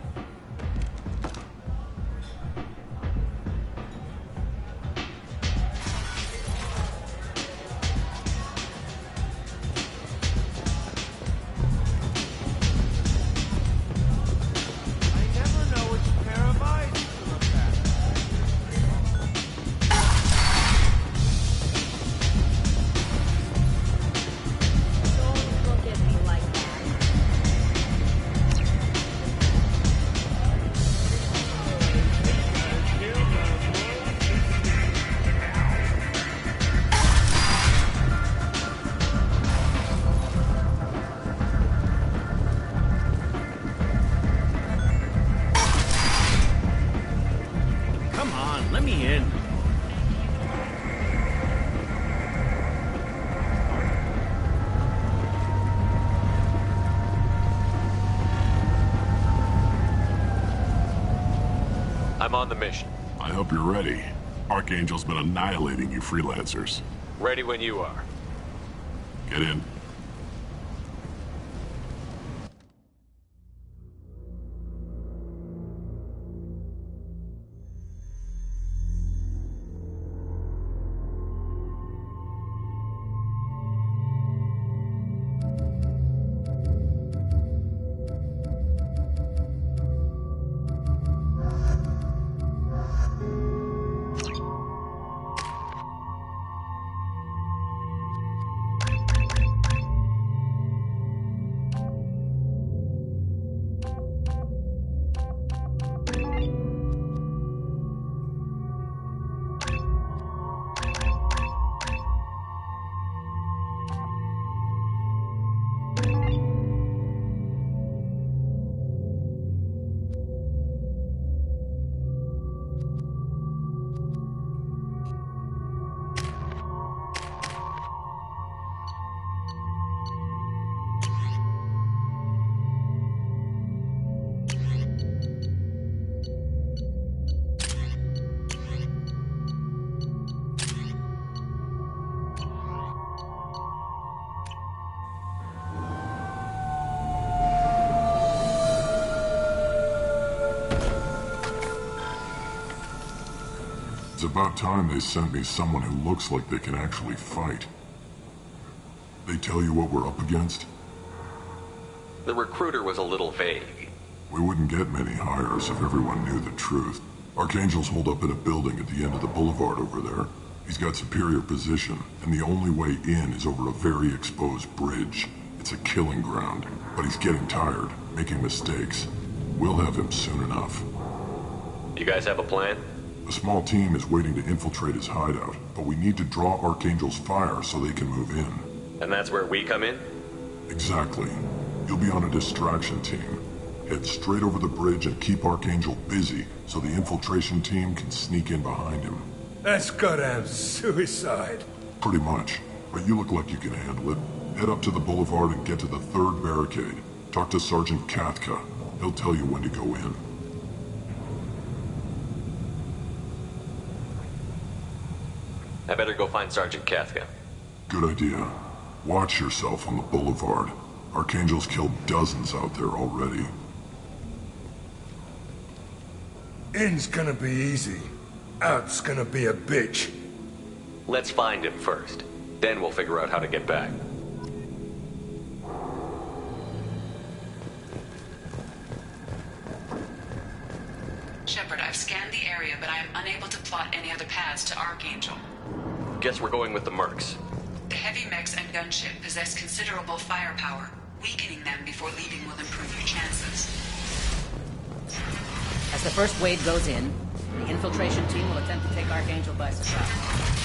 I'm on the mission. I hope you're ready. Archangel's been annihilating you freelancers. Ready when you are. Get in. It's about time they sent me someone who looks like they can actually fight. They tell you what we're up against? The recruiter was a little vague. We wouldn't get many hires if everyone knew the truth. Archangel's holed up in a building at the end of the boulevard over there. He's got superior position, and the only way in is over a very exposed bridge. It's a killing ground, but he's getting tired, making mistakes. We'll have him soon enough. You guys have a plan? A small team is waiting to infiltrate his hideout, but we need to draw Archangel's fire so they can move in. And that's where we come in? Exactly. You'll be on a distraction team. Head straight over the bridge and keep Archangel busy so the infiltration team can sneak in behind him. That's goddamn suicide. Pretty much. But you look like you can handle it. Head up to the boulevard and get to the third barricade. Talk to Sergeant Katka. He'll tell you when to go in. I better go find Sergeant Katka. Good idea. Watch yourself on the boulevard. Archangel's killed dozens out there already. In's gonna be easy. Out's gonna be a bitch. Let's find him first. Then we'll figure out how to get back. Shepard, I've scanned the area, but I am unable to plot any other paths to Archangel. Guess we're going with the Mercs. The heavy mechs and gunship possess considerable firepower. Weakening them before leaving will improve your chances. As the first wave goes in, the infiltration team will attempt to take Archangel by surprise.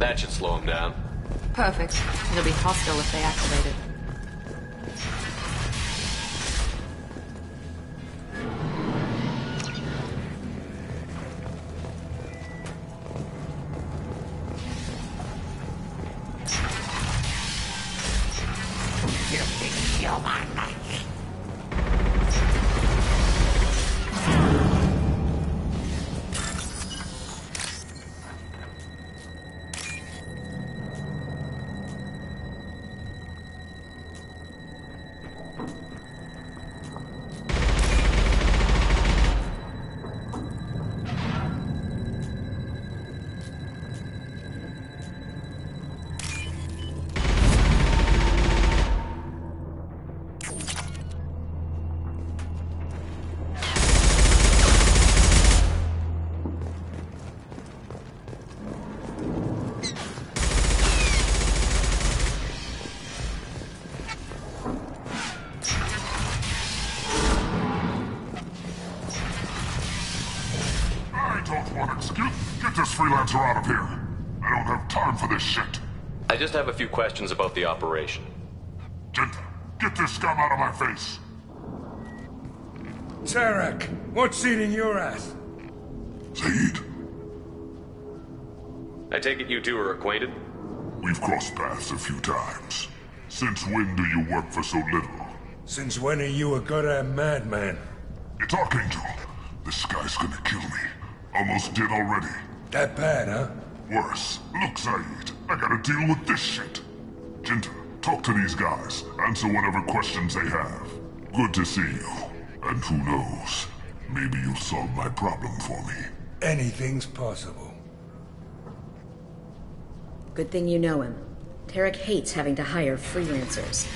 That should slow him down. Perfect. It'll be hostile if they activate it. Freelancer out of here. I don't have time for this shit. I just have a few questions about the operation. Genta, get this scum out of my face. Tarek, what's eating your ass? Zaid. I take it you two are acquainted? We've crossed paths a few times. Since when do you work for so little? Since when are you a goddamn madman? It's Archangel. This guy's gonna kill me. Almost did already. That bad, huh? Worse. Look, Zaid, I gotta deal with this shit. Genta, talk to these guys. Answer whatever questions they have. Good to see you. And who knows, maybe you'll solve my problem for me. Anything's possible. Good thing you know him. Tarek hates having to hire freelancers.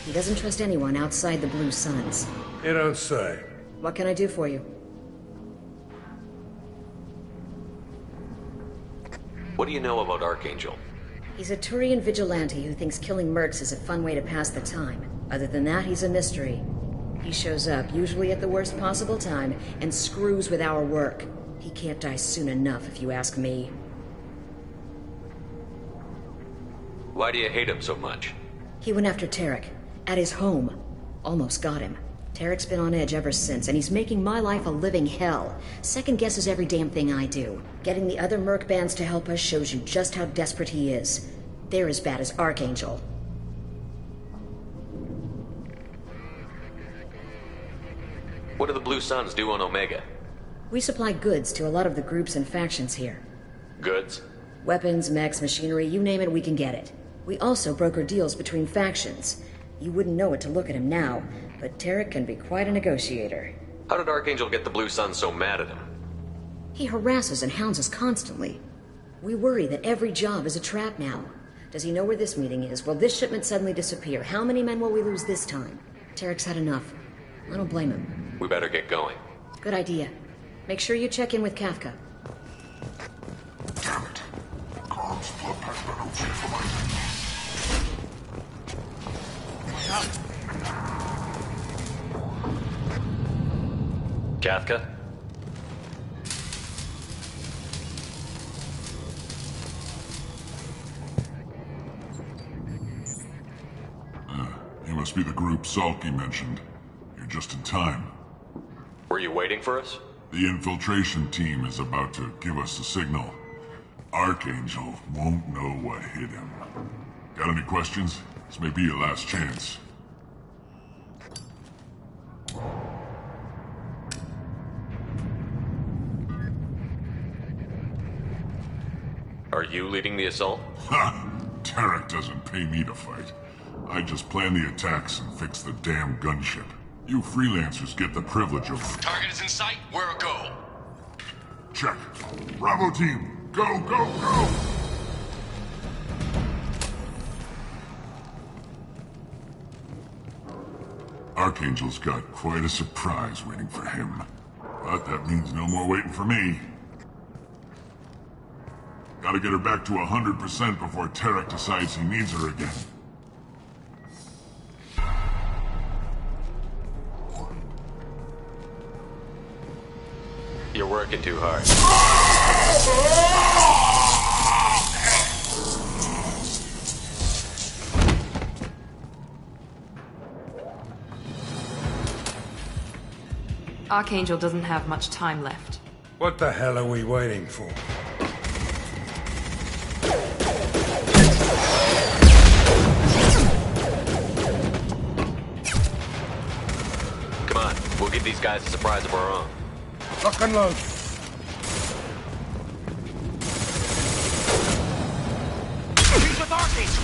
He doesn't trust anyone outside the Blue Suns. You don't say. What can I do for you? What do you know about Archangel? He's a Turian vigilante who thinks killing mercs is a fun way to pass the time. Other than that, he's a mystery. He shows up, usually at the worst possible time, and screws with our work. He can't die soon enough, if you ask me. Why do you hate him so much? He went after Tarek, at his home. Almost got him. Tarek's been on edge ever since, and he's making my life a living hell. Second guesses every damn thing I do. Getting the other merc bands to help us shows you just how desperate he is. They're as bad as Archangel. What do the Blue Suns do on Omega? We supply goods to a lot of the groups and factions here. Goods? Weapons, mechs, machinery, you name it, we can get it. We also broker deals between factions. You wouldn't know it to look at him now, but Tarek can be quite a negotiator. How did Archangel get the Blue Suns so mad at him? He harasses and hounds us constantly. We worry that every job is a trap now. Does he know where this meeting is? Will this shipment suddenly disappear? How many men will we lose this time? Tarek's had enough. I don't blame him. We better get going. Good idea. Make sure you check in with Kafka. Damn it. Carl's blood pack better wait for my... Kafka? You must be the group Salky mentioned. You're just in time. Were you waiting for us? The infiltration team is about to give us a signal. Archangel won't know what hit him. Got any questions? This may be your last chance. Are you leading the assault? Ha! Tarek doesn't pay me to fight. I just plan the attacks and fix the damn gunship. You freelancers get the privilege of... Target is in sight. Where a go? Check. Bravo team, go, go, go! Archangel's got quite a surprise waiting for him. But that means no more waiting for me. Gotta get her back to 100% before Tarek decides he needs her again. You're working too hard. Archangel doesn't have much time left. What the hell are we waiting for? Come on, we'll give these guys a surprise of our own. Lock and load. He's with Archangel!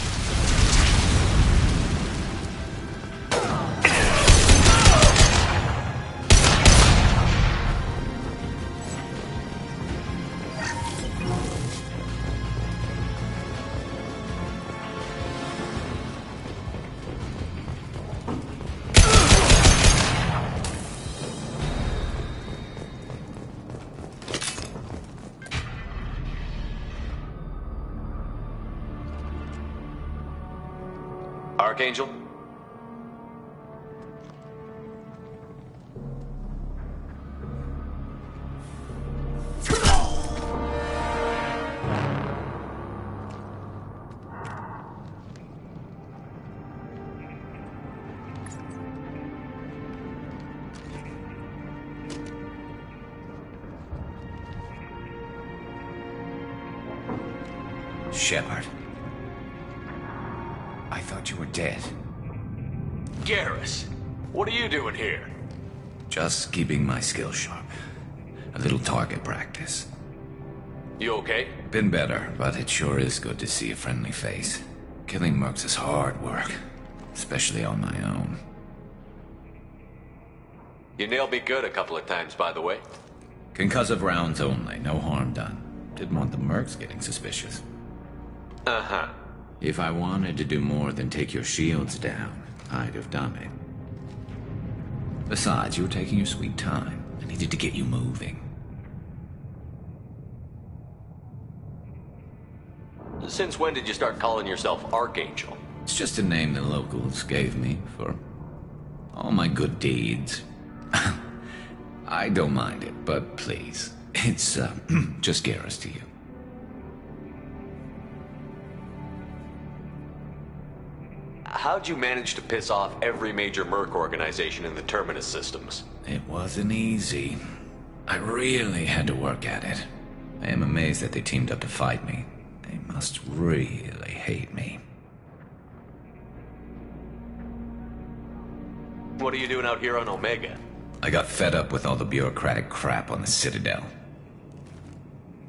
Archangel? Shepard. I thought you were dead. Garrus, what are you doing here? Just keeping my skills sharp. A little target practice. You okay? Been better, but it sure is good to see a friendly face. Killing mercs is hard work, especially on my own. You nailed me good a couple of times, by the way. Concussive rounds only, no harm done. Didn't want the mercs getting suspicious. Uh-huh. If I wanted to do more than take your shields down, I'd have done it. Besides, you were taking your sweet time. I needed to get you moving. Since when did you start calling yourself Archangel? It's just a name the locals gave me for all my good deeds. I don't mind it, but please, it's just Garrus to you. How'd you manage to piss off every major merc organization in the Terminus systems? It wasn't easy. I really had to work at it. I am amazed that they teamed up to fight me. They must really hate me. What are you doing out here on Omega? I got fed up with all the bureaucratic crap on the Citadel.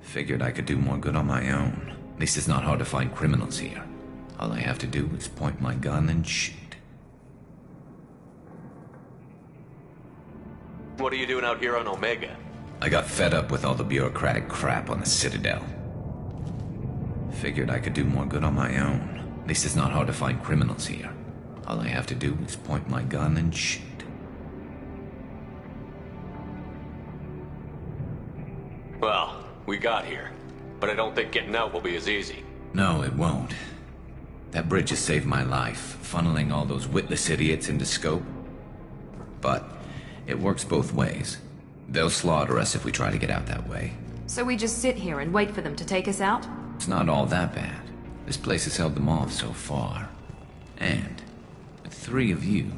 Figured I could do more good on my own. At least it's not hard to find criminals here. All I have to do is point my gun and shoot. What are you doing out here on Omega? I got fed up with all the bureaucratic crap on the Citadel. Figured I could do more good on my own. At least it's not hard to find criminals here. All I have to do is point my gun and shoot. Well, we got here. But I don't think getting out will be as easy. No, it won't. That bridge has saved my life, funneling all those witless idiots into scope. But it works both ways. They'll slaughter us if we try to get out that way. So we just sit here and wait for them to take us out? It's not all that bad. This place has held them off so far. And with 3 of you,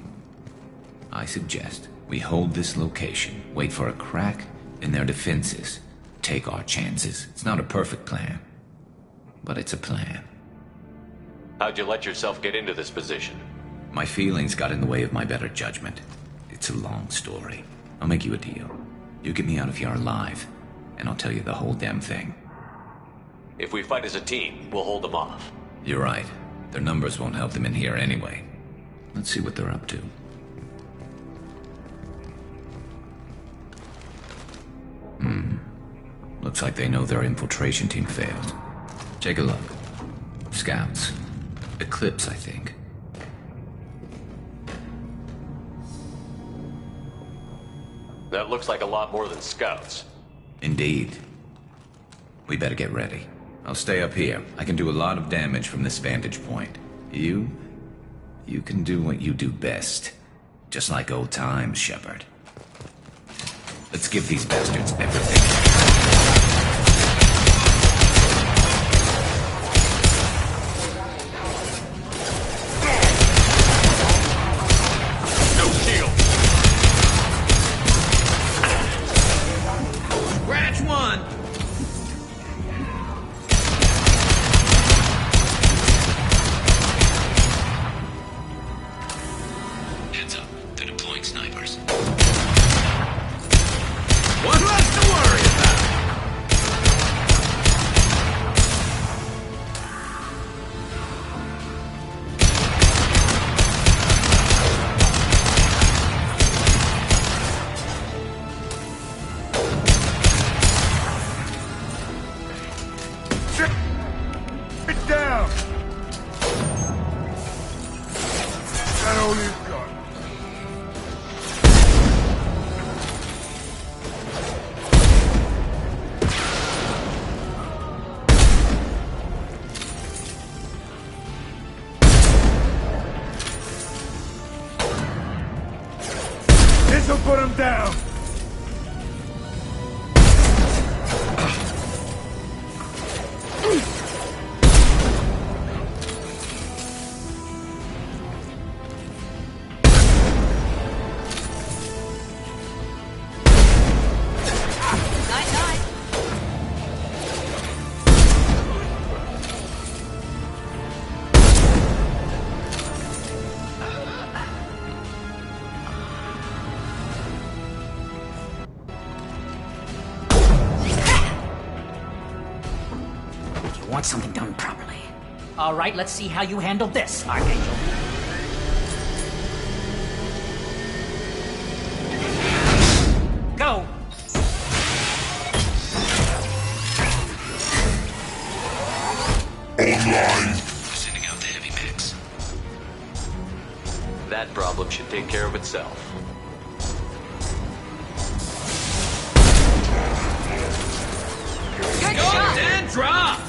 I suggest we hold this location, wait for a crack in their defenses, take our chances. It's not a perfect plan, but it's a plan. How'd you let yourself get into this position? My feelings got in the way of my better judgment. It's a long story. I'll make you a deal. You get me out of here alive, and I'll tell you the whole damn thing. If we fight as a team, we'll hold them off. You're right. Their numbers won't help them in here anyway. Let's see what they're up to. Looks like they know their infiltration team failed. Take a look. Scouts. Eclipse, I think. That looks like a lot more than scouts. Indeed. We better get ready. I'll stay up here. I can do a lot of damage from this vantage point. You can do what you do best. Just like old times, Shepard. Let's give these bastards everything. Heads up. They're deploying snipers. One less to worry about! Get down! Is that all you've got? This'll put him down! You want something done properly. All right, let's see how you handle this, Archangel. Go! Online. Sending out the heavy mix. That problem should take care of itself. Take Go shot. And drop!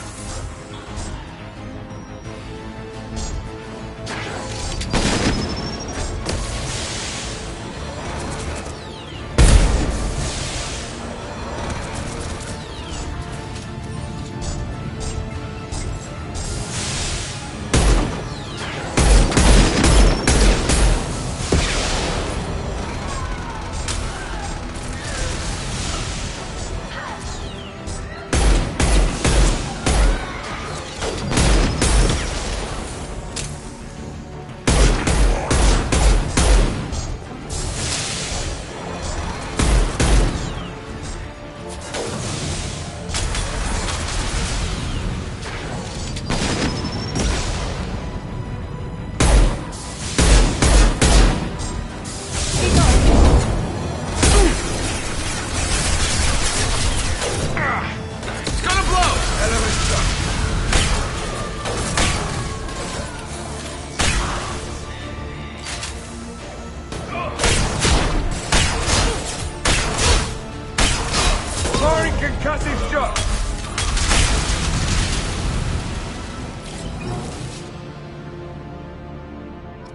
Concussive shot!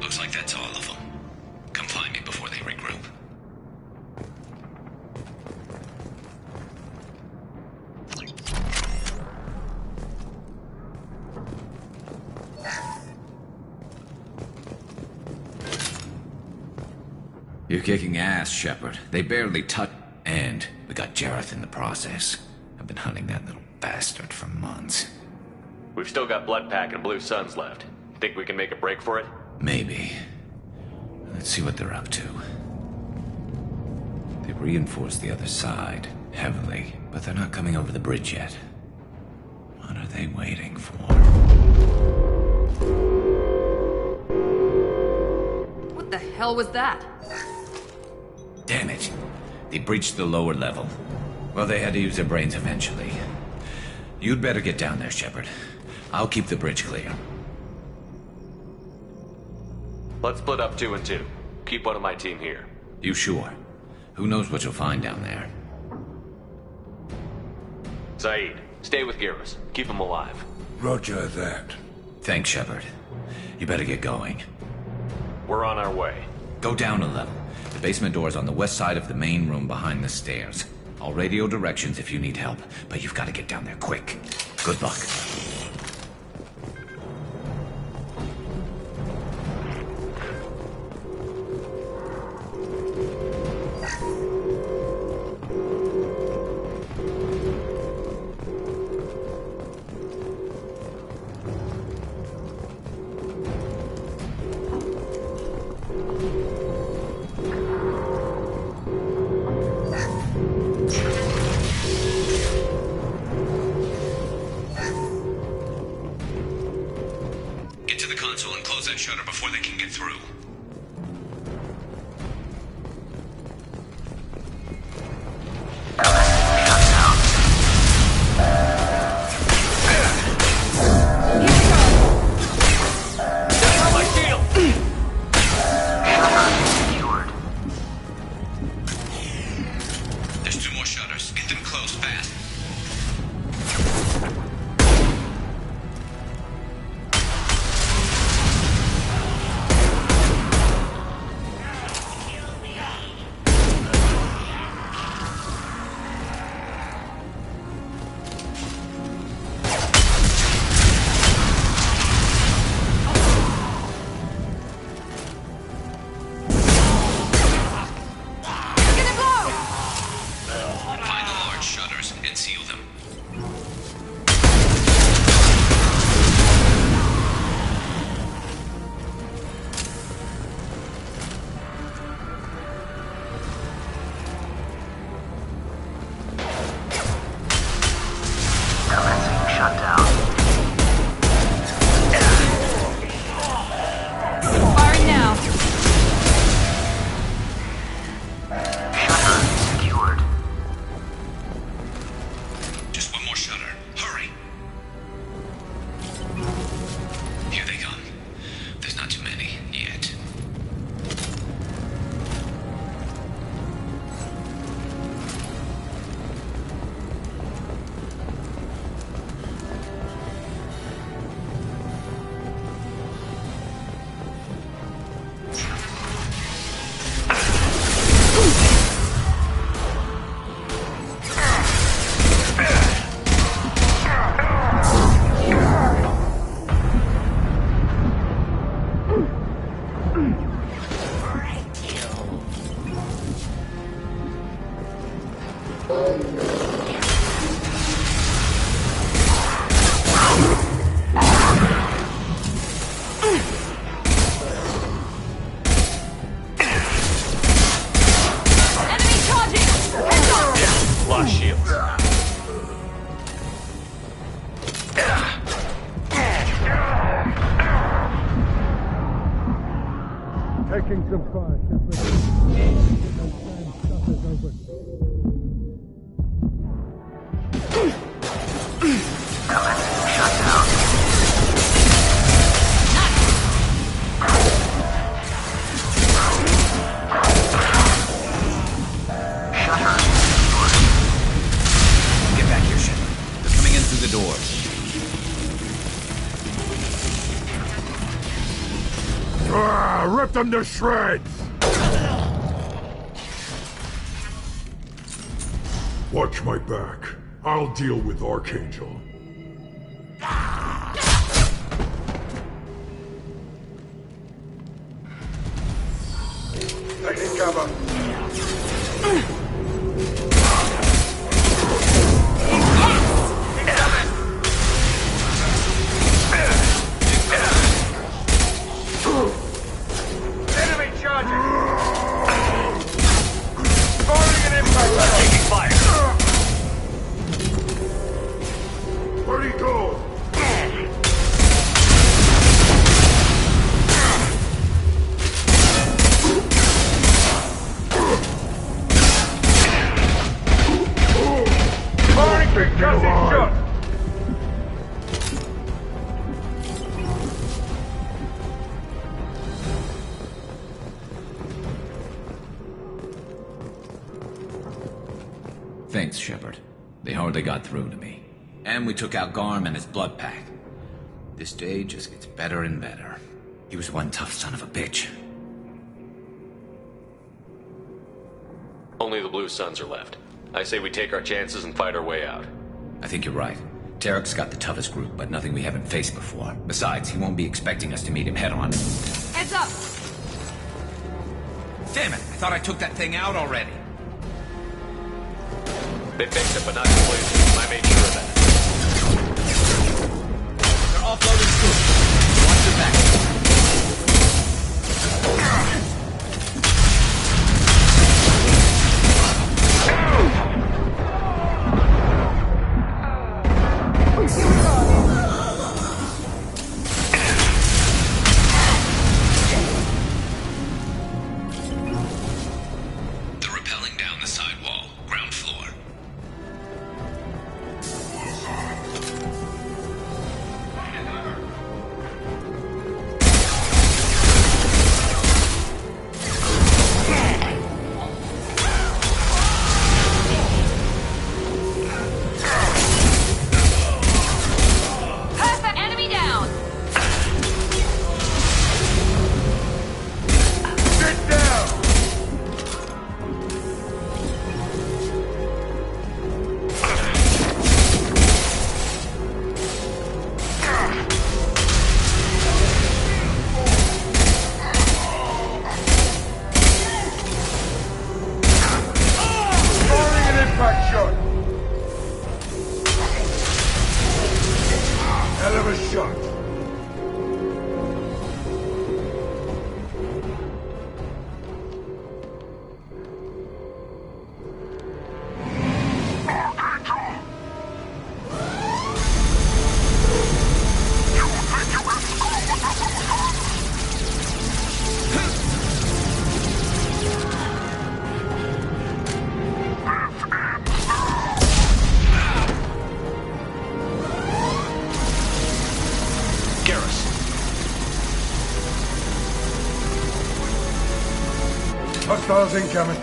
Looks like that's all of them. Come find me before they regroup. You're kicking ass, Shepard. They barely touched. And we got Jareth in the process. I've been hunting that little bastard for months. We've still got Bloodpack and Blue Suns left. Think we can make a break for it? Maybe. Let's see what they're up to. They reinforced the other side, heavily, but they're not coming over the bridge yet. What are they waiting for? What the hell was that? Damn it. They breached the lower level. Well, they had to use their brains eventually. You'd better get down there, Shepard. I'll keep the bridge clear. Let's split up 2 and 2. Keep one of my team here. You sure? Who knows what you'll find down there? Saeed, stay with Garrus. Keep him alive. Roger that. Thanks, Shepard. You better get going. We're on our way. Go down a level. The basement door is on the west side of the main room behind the stairs. I'll radio directions if you need help, but you've got to get down there quick. Good luck. Lost shields. Taking some fire, Get back here, Shepard. They're coming in through the doors. Rip them to shreds! Watch my back. I'll deal with Archangel. Taking cover. Enemy charging! Firing an impact! Taking fire! Where'd he go? Firing concussive shot! Thanks, Shepard. They hardly got through to me. And we took out Garm and his blood pack. This day just gets better and better. He was one tough son of a bitch. Only the Blue Suns are left. I say we take our chances and fight our way out. I think you're right. Tarek's got the toughest group, but nothing we haven't faced before. Besides, he won't be expecting us to meet him head-on. Heads up! Damn it! I thought I took that thing out already. They fixed it, but not completely. I made sure of that. They're offloading troops. Watch your back. They're rappelling down the side wall, ground floor. Perfect! Enemy down! Sit down! Firing an impact shot! Hell of a shot! Garrus. Hostiles incoming.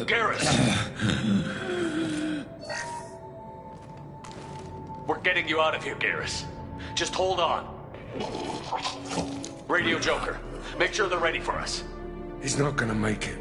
Garrus! getting you out of here, Garrus. Just hold on. Radio Joker, make sure they're ready for us. He's not gonna make it.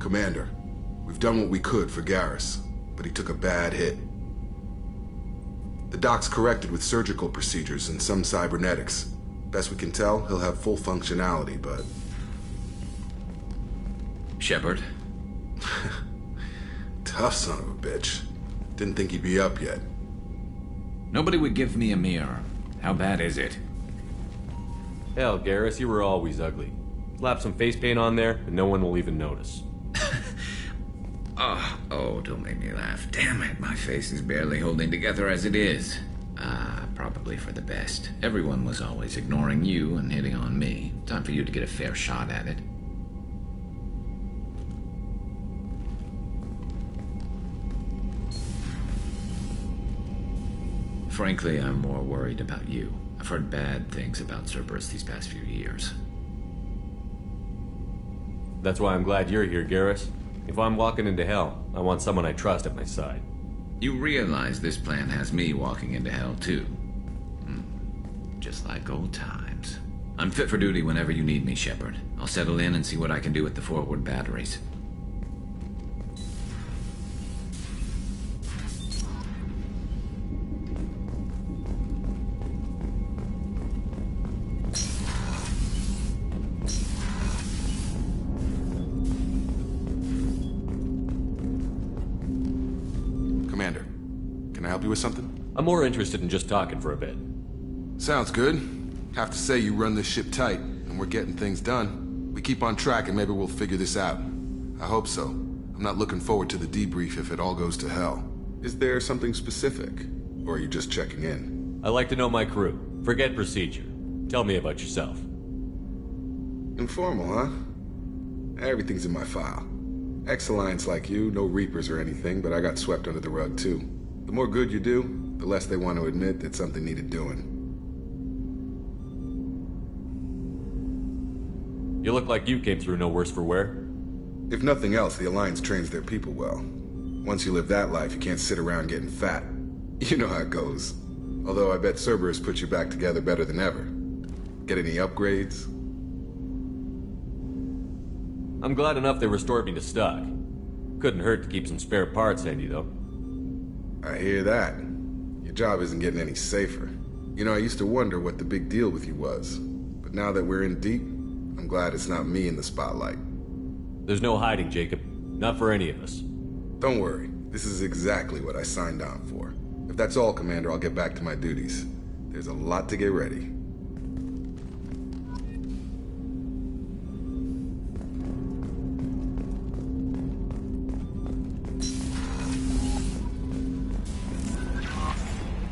Commander, we've done what we could for Garrus, but he took a bad hit. The doc's corrected with surgical procedures and some cybernetics. Best we can tell, he'll have full functionality, but... Shepard? Tough son of a bitch. Didn't think he'd be up yet. Nobody would give me a mirror. How bad is it? Hell, Garrus, you were always ugly. Slap some face paint on there, and no one will even notice. Oh, don't make me laugh. Damn it, my face is barely holding together as it is. Probably for the best. Everyone was always ignoring you and hitting on me. Time for you to get a fair shot at it. Frankly, I'm more worried about you. I've heard bad things about Cerberus these past few years. That's why I'm glad you're here, Garrus. If I'm walking into hell, I want someone I trust at my side. You realize this plan has me walking into hell, too. Just like old times. I'm fit for duty whenever you need me, Shepard. I'll settle in and see what I can do with the forward batteries. Commander, can I help you with something? I'm more interested in just talking for a bit. Sounds good. Have to say you run this ship tight, and we're getting things done. We keep on track and maybe we'll figure this out. I hope so. I'm not looking forward to the debrief if it all goes to hell. Is there something specific? Or are you just checking in? I like to know my crew. Forget procedure. Tell me about yourself. Informal, huh? Everything's in my file. Ex-Alliance like you, no Reapers or anything, but I got swept under the rug too. The more good you do, the less they want to admit that something needed doing. You look like you came through no worse for wear. If nothing else, the Alliance trains their people well. Once you live that life, you can't sit around getting fat. You know how it goes. Although I bet Cerberus put you back together better than ever. Get any upgrades? I'm glad enough they restored me to stock. Couldn't hurt to keep some spare parts handy, though. I hear that. Your job isn't getting any safer. You know, I used to wonder what the big deal with you was. But now that we're in deep, I'm glad it's not me in the spotlight. There's no hiding, Jacob. Not for any of us. Don't worry. This is exactly what I signed on for. If that's all, Commander, I'll get back to my duties. There's a lot to get ready.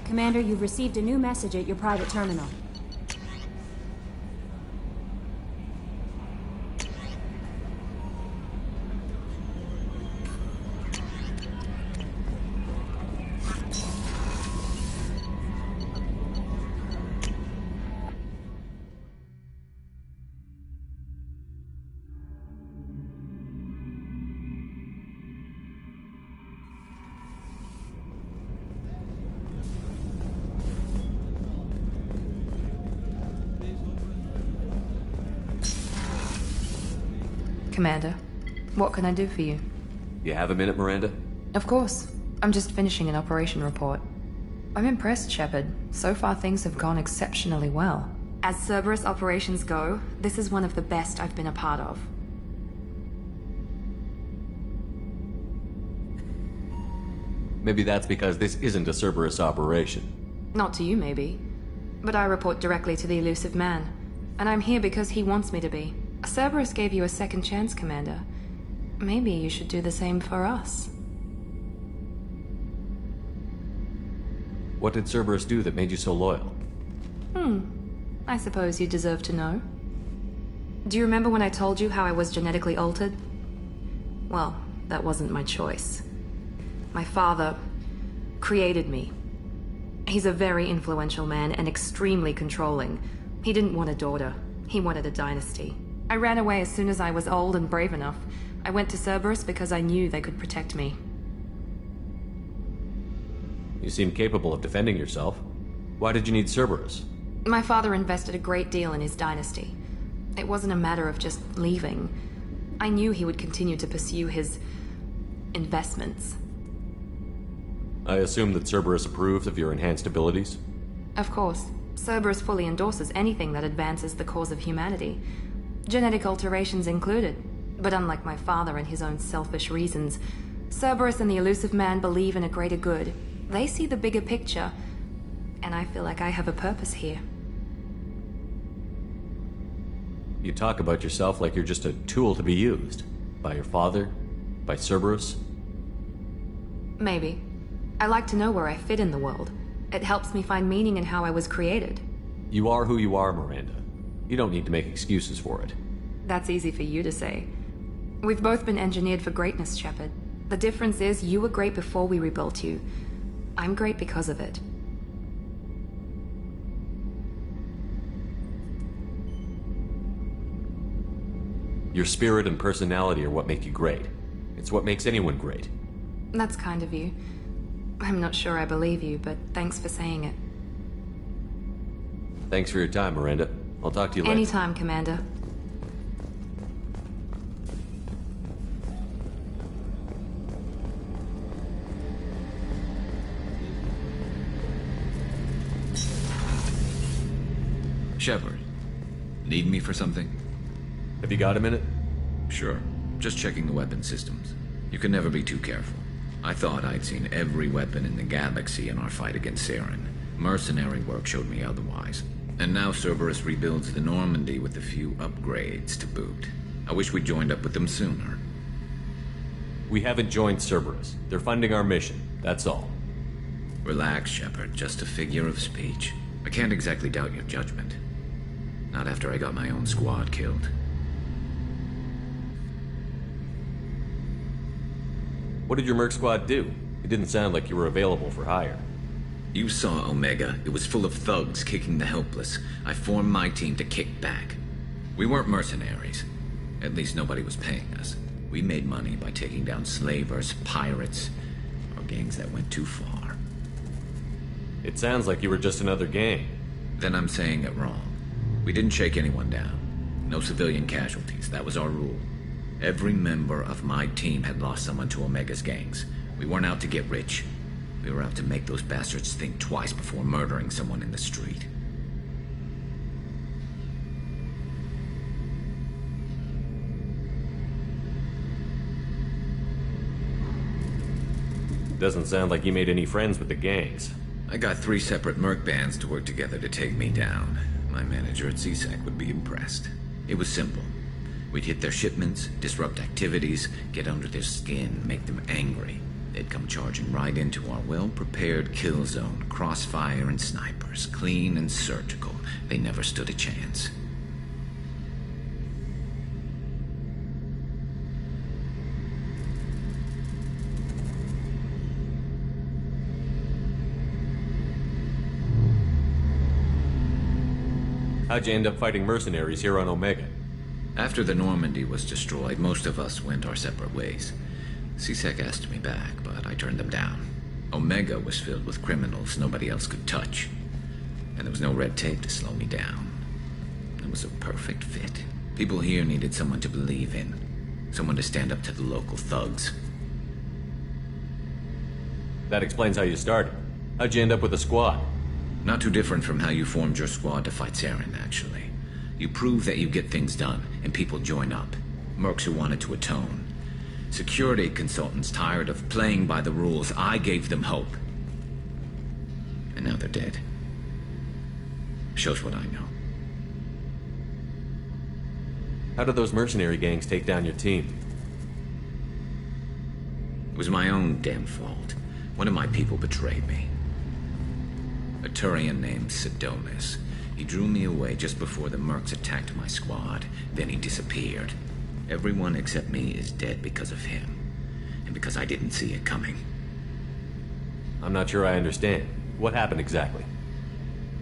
Commander, you've received a new message at your private terminal. Commander, what can I do for you? You have a minute, Miranda? Of course. I'm just finishing an operation report. I'm impressed, Shepard. So far things have gone exceptionally well. As Cerberus operations go, this is one of the best I've been a part of. Maybe that's because this isn't a Cerberus operation. Not to you, maybe. But I report directly to the Elusive Man. and I'm here because he wants me to be. Cerberus gave you a second chance, Commander. Maybe you should do the same for us. What did Cerberus do that made you so loyal? I suppose you deserve to know. Do you remember when I told you how I was genetically altered? Well, that wasn't my choice. My father created me. He's a very influential man and extremely controlling. He didn't want a daughter. He wanted a dynasty. I ran away as soon as I was old and brave enough. I went to Cerberus because I knew they could protect me. You seem capable of defending yourself. Why did you need Cerberus? My father invested a great deal in his dynasty. It wasn't a matter of just leaving. I knew he would continue to pursue his investments. I assume that Cerberus approves of your enhanced abilities? Of course. Cerberus fully endorses anything that advances the cause of humanity. Genetic alterations included. But unlike my father and his own selfish reasons, Cerberus and the Elusive Man believe in a greater good. They see the bigger picture, and I feel like I have a purpose here. You talk about yourself like you're just a tool to be used. By your father? By Cerberus? Maybe. I like to know where I fit in the world. It helps me find meaning in how I was created. You are who you are, Miranda. You don't need to make excuses for it. That's easy for you to say. We've both been engineered for greatness, Shepard. The difference is you were great before we rebuilt you. I'm great because of it. Your spirit and personality are what make you great. It's what makes anyone great. That's kind of you. I'm not sure I believe you, but thanks for saying it. Thanks for your time, Miranda. I'll talk to you later. Anytime, Commander. Shepard, need me for something? Have you got a minute? Sure. Just checking the weapon systems. You can never be too careful. I thought I'd seen every weapon in the galaxy in our fight against Saren. Mercenary work showed me otherwise. And now Cerberus rebuilds the Normandy with a few upgrades to boot. I wish we'd joined up with them sooner. We haven't joined Cerberus. They're funding our mission, that's all. Relax, Shepard. Just a figure of speech. I can't exactly doubt your judgment. Not after I got my own squad killed. What did your Merc squad do? It didn't sound like you were available for hire. You saw Omega. It was full of thugs kicking the helpless. I formed my team to kick back. We weren't mercenaries. At least nobody was paying us. We made money by taking down slavers, pirates, or gangs that went too far. It sounds like you were just another gang. Then I'm saying it wrong. We didn't shake anyone down. No civilian casualties. That was our rule. Every member of my team had lost someone to Omega's gangs. We weren't out to get rich. We were out to make those bastards think twice before murdering someone in the street. Doesn't sound like you made any friends with the gangs. I got 3 separate merc bands to work together to take me down. My manager at CSEC would be impressed. It was simple. We'd hit their shipments, disrupt activities, get under their skin, make them angry. They'd come charging right into our well-prepared kill zone, crossfire and snipers, clean and surgical. They never stood a chance. How'd you end up fighting mercenaries here on Omega? After the Normandy was destroyed, most of us went our separate ways. CSEC asked me back, but I turned them down. Omega was filled with criminals nobody else could touch. And there was no red tape to slow me down. It was a perfect fit. People here needed someone to believe in. Someone to stand up to the local thugs. That explains how you started. How'd you end up with a squad? Not too different from how you formed your squad to fight Saren, actually. You prove that you get things done, and people join up. Mercs who wanted to atone. Security consultants tired of playing by the rules. I gave them hope. And now they're dead. Shows what I know. How did those mercenary gangs take down your team? It was my own damn fault. One of my people betrayed me. A Turian named Sidonis. He drew me away just before the mercs attacked my squad. Then he disappeared. Everyone except me is dead because of him. And because I didn't see it coming. I'm not sure I understand. What happened exactly?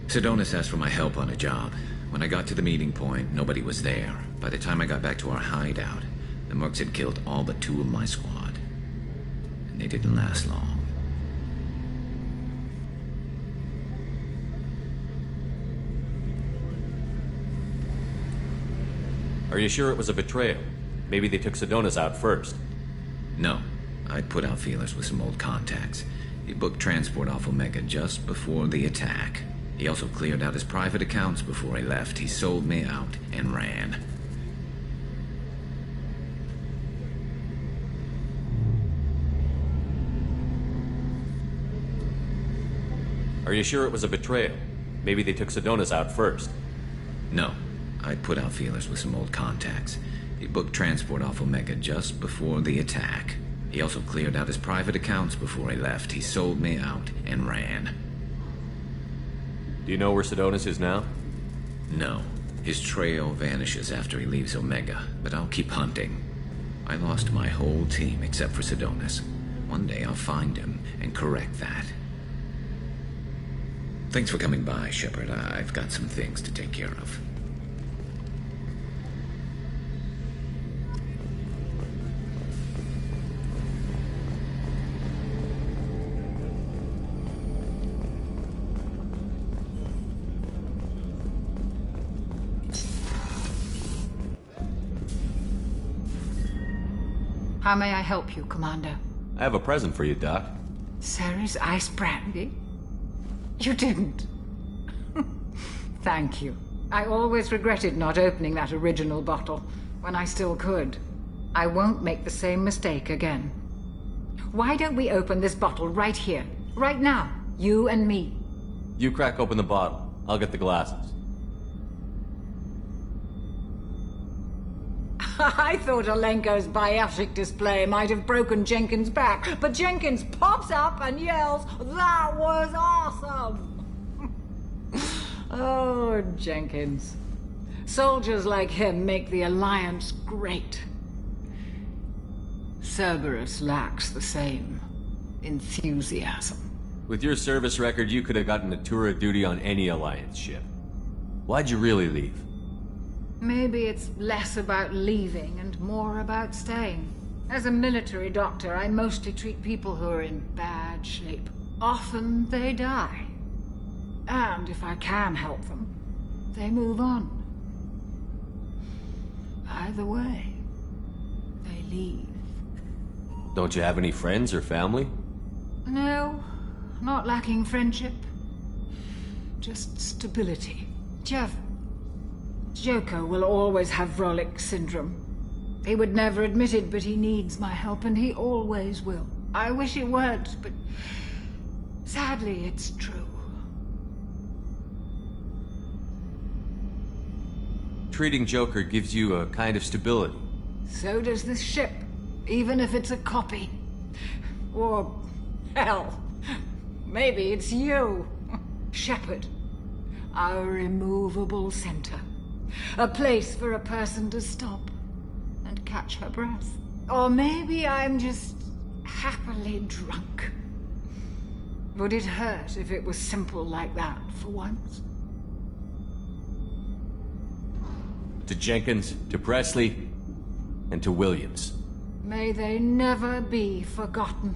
Sidonis asked for my help on a job. When I got to the meeting point, nobody was there. By the time I got back to our hideout, the mercs had killed all but 2 of my squad. And they didn't last long. Are you sure it was a betrayal? Maybe they took Sidonis out first. No. I'd put out feelers with some old contacts. He booked transport off Omega just before the attack. He also cleared out his private accounts before he left. He sold me out and ran. Are you sure it was a betrayal? Maybe they took Sidonis out first. No. I'd put out feelers with some old contacts. He booked transport off Omega just before the attack. He also cleared out his private accounts before he left. He sold me out and ran. Do you know where Sidonis is now? No. His trail vanishes after he leaves Omega, but I'll keep hunting. I lost my whole team except for Sidonis. One day I'll find him and correct that. Thanks for coming by, Shepard. I've got some things to take care of. How may I help you, Commander? I have a present for you, Doc. Ceres ice brandy? You didn't. Thank you. I always regretted not opening that original bottle when I still could. I won't make the same mistake again. Why don't we open this bottle right here, right now, you and me? You crack open the bottle. I'll get the glasses. I thought Alenko's biotic display might have broken Jenkins' back, but Jenkins pops up and yells, "That was awesome!" Oh, Jenkins. Soldiers like him make the Alliance great. Cerberus lacks the same enthusiasm. With your service record, you could have gotten a tour of duty on any Alliance ship. Why'd you really leave? Maybe it's less about leaving and more about staying. As a military doctor, I mostly treat people who are in bad shape. Often they die. And if I can help them, they move on. Either way, they leave. Don't you have any friends or family? No, not lacking friendship. Just stability. Jeff, Joker will always have Vrolik syndrome. He would never admit it, but he needs my help, and he always will. I wish it weren't, but sadly, it's true. Treating Joker gives you a kind of stability. So does this ship, even if it's a copy. Or, hell, maybe it's you, Shepard. Our immovable center. A place for a person to stop and catch her breath. Or maybe I'm just happily drunk. Would it hurt if it was simple like that for once? To Jenkins, to Presley, and to Williams. May they never be forgotten.